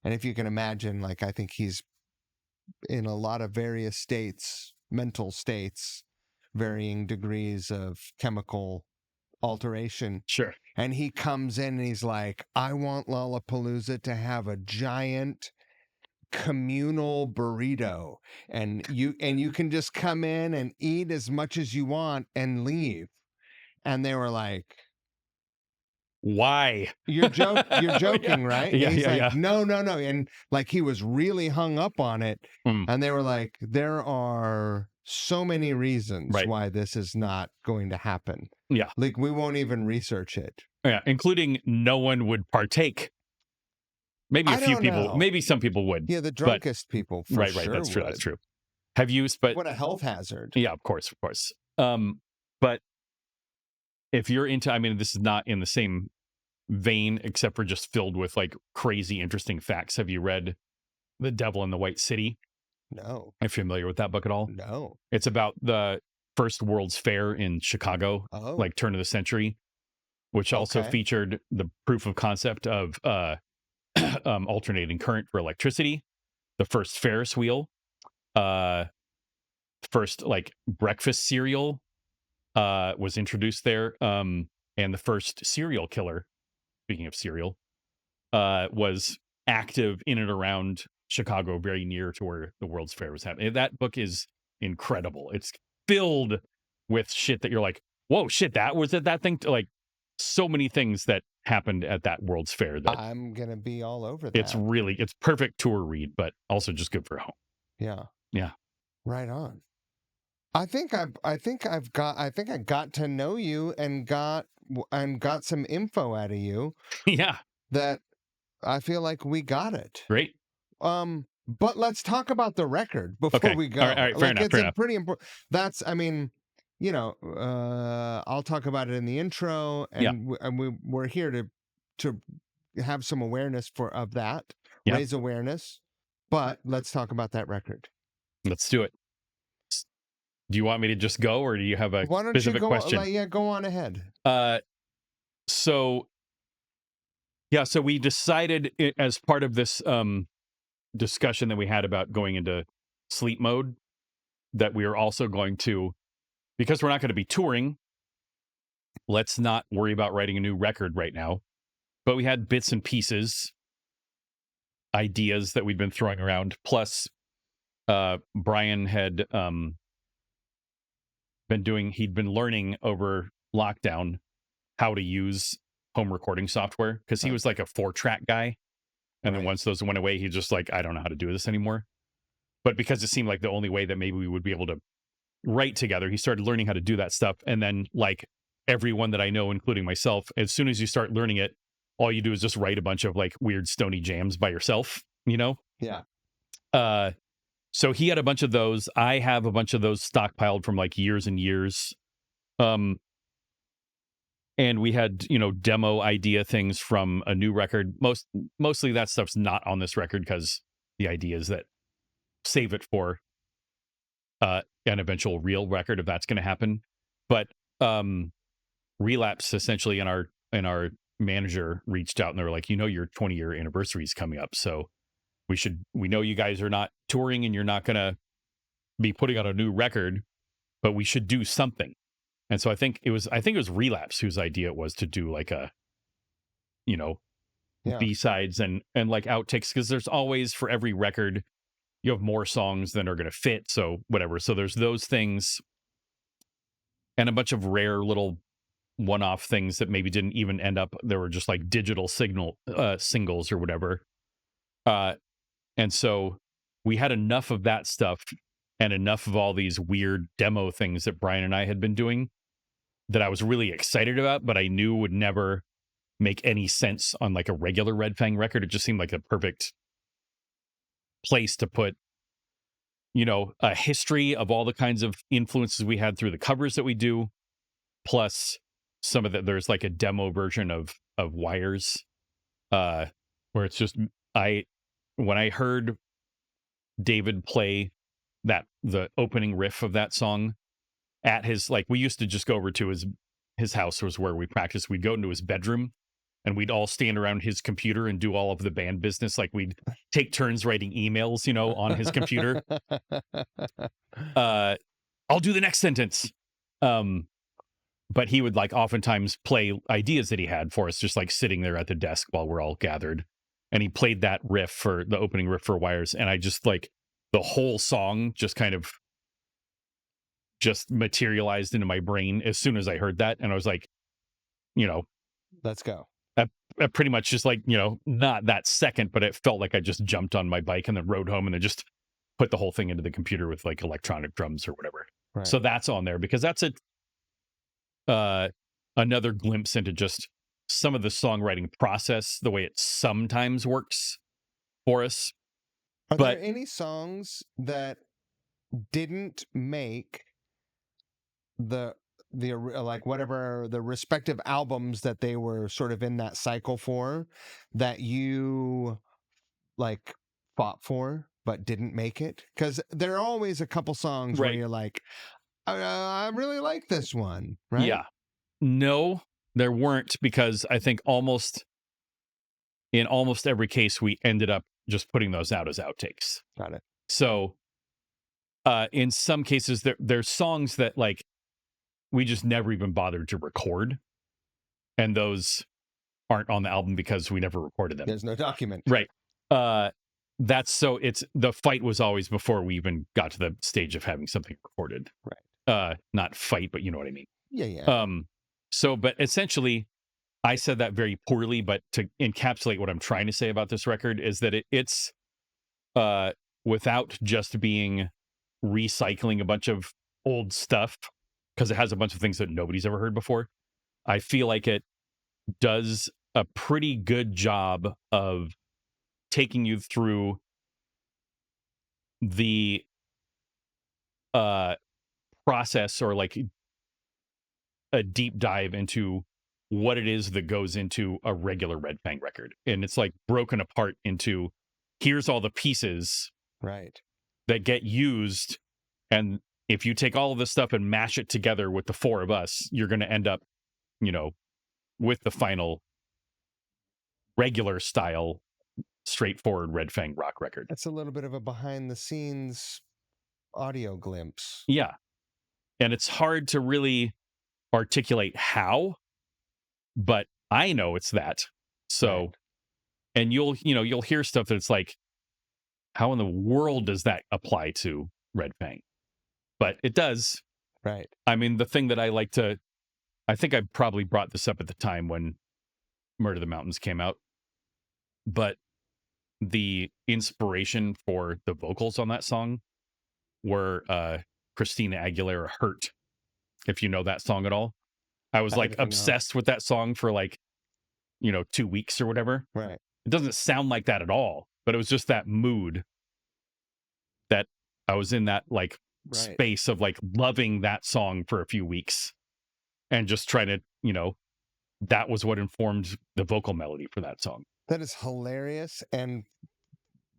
and if you can imagine, like, I think he's in a lot of various states, mental states, varying degrees of chemical alteration, Sure. and he comes in and he's like, I want Lollapalooza to have a giant communal burrito, and you can just come in and eat as much as you want and leave. And they were like, Why? you're joking, Yeah. right? Yeah, And he's yeah, like, yeah. no, and like he was really hung up on it. Mm, And they were like, there are so many reasons right. why this is not going to happen. Yeah. Like, we won't even research it. Yeah. Including no one would partake. Maybe a I few don't people, know. maybe some people would. Yeah, the But drunkest people for right, sure right. That's true. would. That's true. Have you, but What a health hazard. yeah, of course, of course. But if you're into, I mean, this is not in the same vein, except for just filled with like crazy, interesting facts. Have you read The Devil in the White City? No, Are you familiar with that book at all? no. It's about the first World's Fair in Chicago, Oh, like turn of the century, which also Okay. featured the proof of concept of alternating current for electricity, the first Ferris wheel, first like breakfast cereal was introduced there, and the first serial killer, speaking of cereal, was active in and around Chicago, very near to where the World's Fair was happening. That book is incredible. It's filled with shit that you're like, whoa, shit, that was it, that thing, like so many things that happened at that World's Fair that I'm gonna be all over that. it's perfect tour read, but also just good for home. Yeah. Yeah. Right on. I think I got to know you and got some info out of you Yeah. that I feel like we got it. Great. But let's talk about the record before Okay. we go. All right. Fair Like, enough. it's Fair a enough. pretty important. That's, I mean, you know, I'll talk about it in the intro, and Yeah. we're here to have some awareness of that, Yeah. raise awareness. But let's talk about that record. Let's do it. Do you want me to just go, or do you have a Why don't you specific go? question? Yeah, go on ahead. So we decided as part of this discussion that we had about going into sleep mode that we are also going to, because we're not going to be touring, let's not worry about writing a new record right now. But we had bits and pieces, ideas that we'd been throwing around. Plus, Brian had he'd been learning over lockdown how to use home recording software, because he was like a 4-track guy. And then Right. once those went away, he just like, I don't know how to do this anymore. But because it seemed like the only way that maybe we would be able to write together, he started learning how to do that stuff. And then, like everyone that I know, including myself, as soon as you start learning it, all you do is just write a bunch of like weird stony jams by yourself, you know? Yeah. So he had a bunch of those. I have a bunch of those stockpiled from like years and years. And we had, demo idea things from a new record. Mostly that stuff's not on this record, because the idea is that save it for an eventual real record if that's going to happen. But Relapse essentially, and our manager reached out and they were like, your 20-year anniversary is coming up, so we know you guys are not touring and you're not going to be putting out a new record, but we should do something. And so I think it was Relapse whose idea it was to do like a, you know, Yeah. B-sides and like outtakes, because there's always, for every record, you have more songs than are going to fit. So whatever. So there's those things and a bunch of rare little one-off things that maybe didn't even end up. There were just like digital singles or whatever. And so we had enough of that stuff and enough of all these weird demo things that Brian and I had been doing that I was really excited about, but I knew would never make any sense on like a regular Red Fang record. It just seemed like a perfect place to put, a history of all the kinds of influences we had through the covers that we do, plus some of there's like a demo version of Wires, where it's just when I heard David play the opening riff of that song at his, like, we used to just go over to his house was where we practiced. We'd go into his bedroom and we'd all stand around his computer and do all of the band business. Like, we'd take turns writing emails, on his computer. I'll do the next sentence. But he would like oftentimes play ideas that he had for us, just like sitting there at the desk while we're all gathered. And he played that riff for the opening riff for Wires. And I just like the whole song just kind of just materialized into my brain as soon as I heard that. And I was like, let's go. I pretty much just like, not that second, but it felt like I just jumped on my bike and then rode home and then just put the whole thing into the computer with like electronic drums or whatever. Right. So that's on there because that's another glimpse into just some of the songwriting process, the way it sometimes works for us. Are there any songs that didn't make the like whatever the respective albums that they were sort of in that cycle for, that you like fought for but didn't make it? Because there are always a couple songs where you're like, I really like this one, right? Yeah. No, there weren't, because I think in almost every case we ended up just putting those out as outtakes. Got it. So in some cases there's songs that like we just never even bothered to record, and those aren't on the album because we never recorded them. There's no document. Right. It's the fight was always before we even got to the stage of having something recorded. Right. Not fight, but you know what I mean. Yeah. But essentially I said that very poorly, but to encapsulate what I'm trying to say about this record is that it's without just being recycling a bunch of old stuff, because it has a bunch of things that nobody's ever heard before. I feel like it does a pretty good job of taking you through the process, or like a deep dive into what it is that goes into a regular Red Fang record. And it's like broken apart into, here's all the pieces right that get used. And if you take all of this stuff and mash it together with the four of us, you're going to end up, with the final regular style, straightforward Red Fang rock record. That's a little bit of a behind the scenes audio glimpse. Yeah. And it's hard to really articulate how, but I know it's that. So, right. And you'll hear stuff that's like, how in the world does that apply to Red Fang? But it does. Right. I mean, the thing that I think I probably brought this up at the time when Murder the Mountains came out, but the inspiration for the vocals on that song were Christina Aguilera Hurt, if you know that song at all. I was like obsessed with that song for like, 2 weeks or whatever. Right. It doesn't sound like that at all, but it was just that mood that I was in, that like space of like loving that song for a few weeks and just trying to, that was what informed the vocal melody for that song. That is hilarious and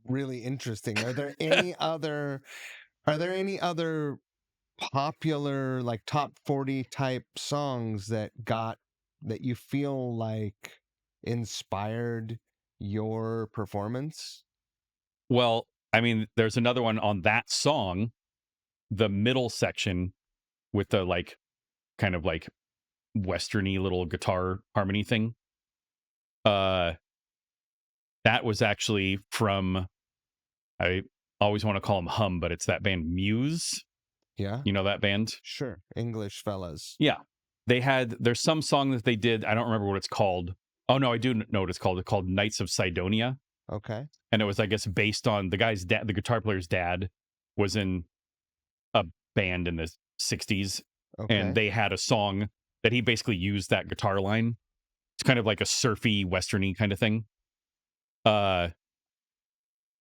really interesting. Are there any other popular like top 40 type songs that you feel like inspired your performance? Well, I mean, there's another one on that song the middle section with the like kind of like westerny little guitar harmony thing. Uh, that was actually from, I always want to call them Hum, but it's that band Muse. Yeah. You know that band? Sure. English fellas. Yeah. There's some song that they did. I don't remember what it's called. Oh no, I do know what it's called. It's called Knights of Sidonia. Okay. And it was, I guess, based on the guy's dad. The guitar player's dad was in a band in the 60s, and Okay. they had a song that he basically used that guitar line. It's kind of like a surfy, westerny kind of thing. Uh,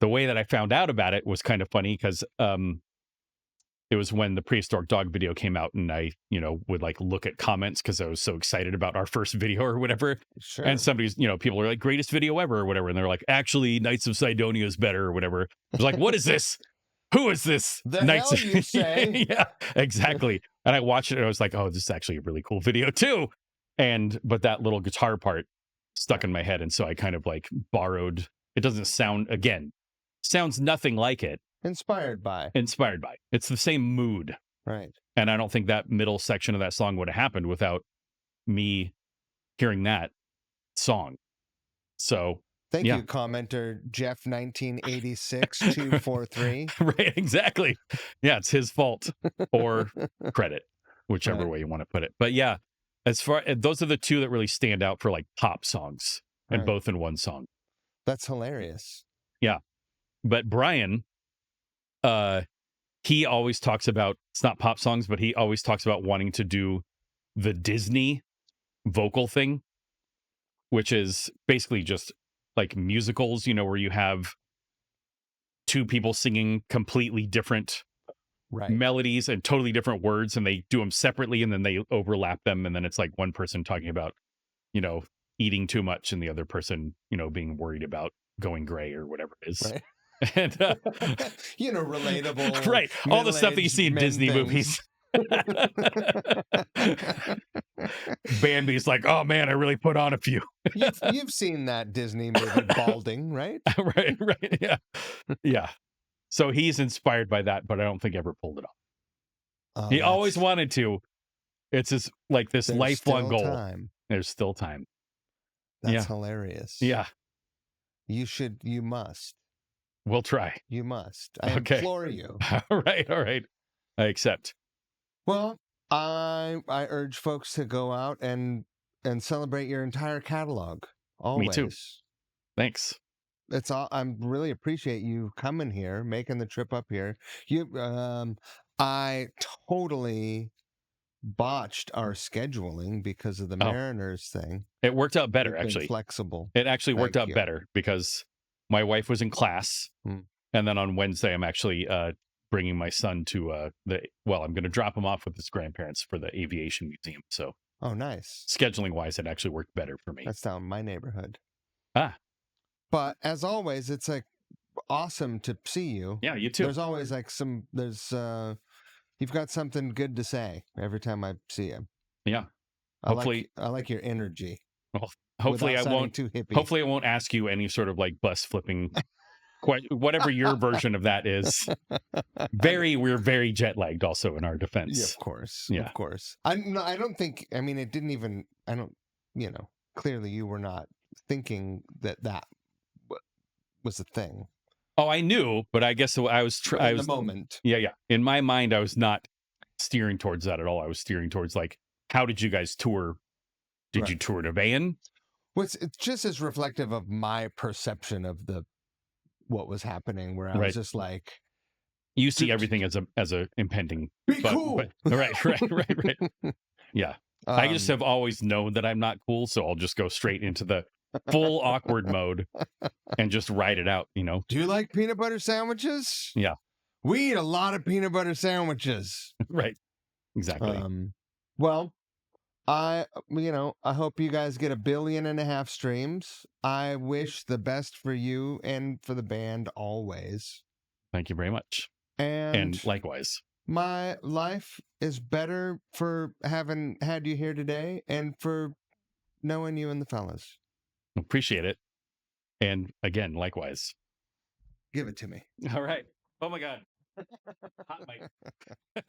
the way that I found out about it was kind of funny because it was when the Prehistoric Dog video came out, and I, would like look at comments because I was so excited about our first video or whatever. Sure. And somebody's, people are like, greatest video ever or whatever. And they're like, actually, Knights of Sidonia is better or whatever. I was like, what is this? Who is this? The hell you say? Yeah, exactly. And I watched it and I was like, oh, this is actually a really cool video too. But that little guitar part stuck in my head. And so I kind of like borrowed, it doesn't sounds nothing like it. Inspired by. It's the same mood. Right. And I don't think that middle section of that song would have happened without me hearing that song. So Thank yeah. you, commenter Jeff 1986-243. Right, exactly. Yeah, it's his fault or credit, whichever way you want to put it. But yeah, those are the two that really stand out for like pop songs, and both in one song. That's hilarious. Yeah. But Brian, he always talks about, it's not pop songs, but he always talks about wanting to do the Disney vocal thing, which is basically just like musicals, where you have two people singing completely different melodies and totally different words, and they do them separately and then they overlap them. And then it's like one person talking about, eating too much and the other person, being worried about going gray or whatever it is. Right. And relatable, right? All the stuff that you see in Disney movies. Bambi's like, oh man, I really put on a few. You've seen that Disney movie Balding, right? right, yeah. So he's inspired by that, but I don't think ever pulled it off. He always wanted to. It's this lifelong goal. There's still time. That's hilarious. Yeah. You must. We'll try. You must. I implore you. All right. I accept. Well, I urge folks to go out and celebrate your entire catalog. Always. Me too. Thanks. I really appreciate you coming here, making the trip up here. I totally botched our scheduling because of the Mariners thing. It worked out better, actually. Flexible. It actually worked out better because my wife was in class, and then on Wednesday I'm actually bringing my son to I'm going to drop him off with his grandparents for the aviation museum. So, nice. Scheduling wise, it actually worked better for me. That's down in my neighborhood. But as always, it's like awesome to see you. Yeah, you too. There's always like you've got something good to say every time I see you. Yeah. I like your energy. Well, hopefully I won't. Too hippie. Hopefully I won't ask you any sort of like bus flipping, whatever your version of that is. We're very jet lagged. Also, in our defense, yeah, of course, yeah, of course. I don't think. I mean, it didn't even. I don't. Clearly, you were not thinking that was a thing. Oh, I knew, but I guess I was. In the moment. Yeah. In my mind, I was not steering towards that at all. I was steering towards like, how did you guys tour? Did you tour in a van? It's just as reflective of my perception of what was happening, where I was just like, you see everything as a impending. Be cool. Right. Yeah. I just have always known that I'm not cool, so I'll just go straight into the full awkward mode and just ride it out, Do you like peanut butter sandwiches? Yeah. We eat a lot of peanut butter sandwiches. Right. Exactly. Well, I hope you guys get 1.5 billion streams. I wish the best for you and for the band always. Thank you very much. And likewise. My life is better for having had you here today and for knowing you and the fellas. Appreciate it. And again, likewise. Give it to me. All right. Oh my God. Hot mic.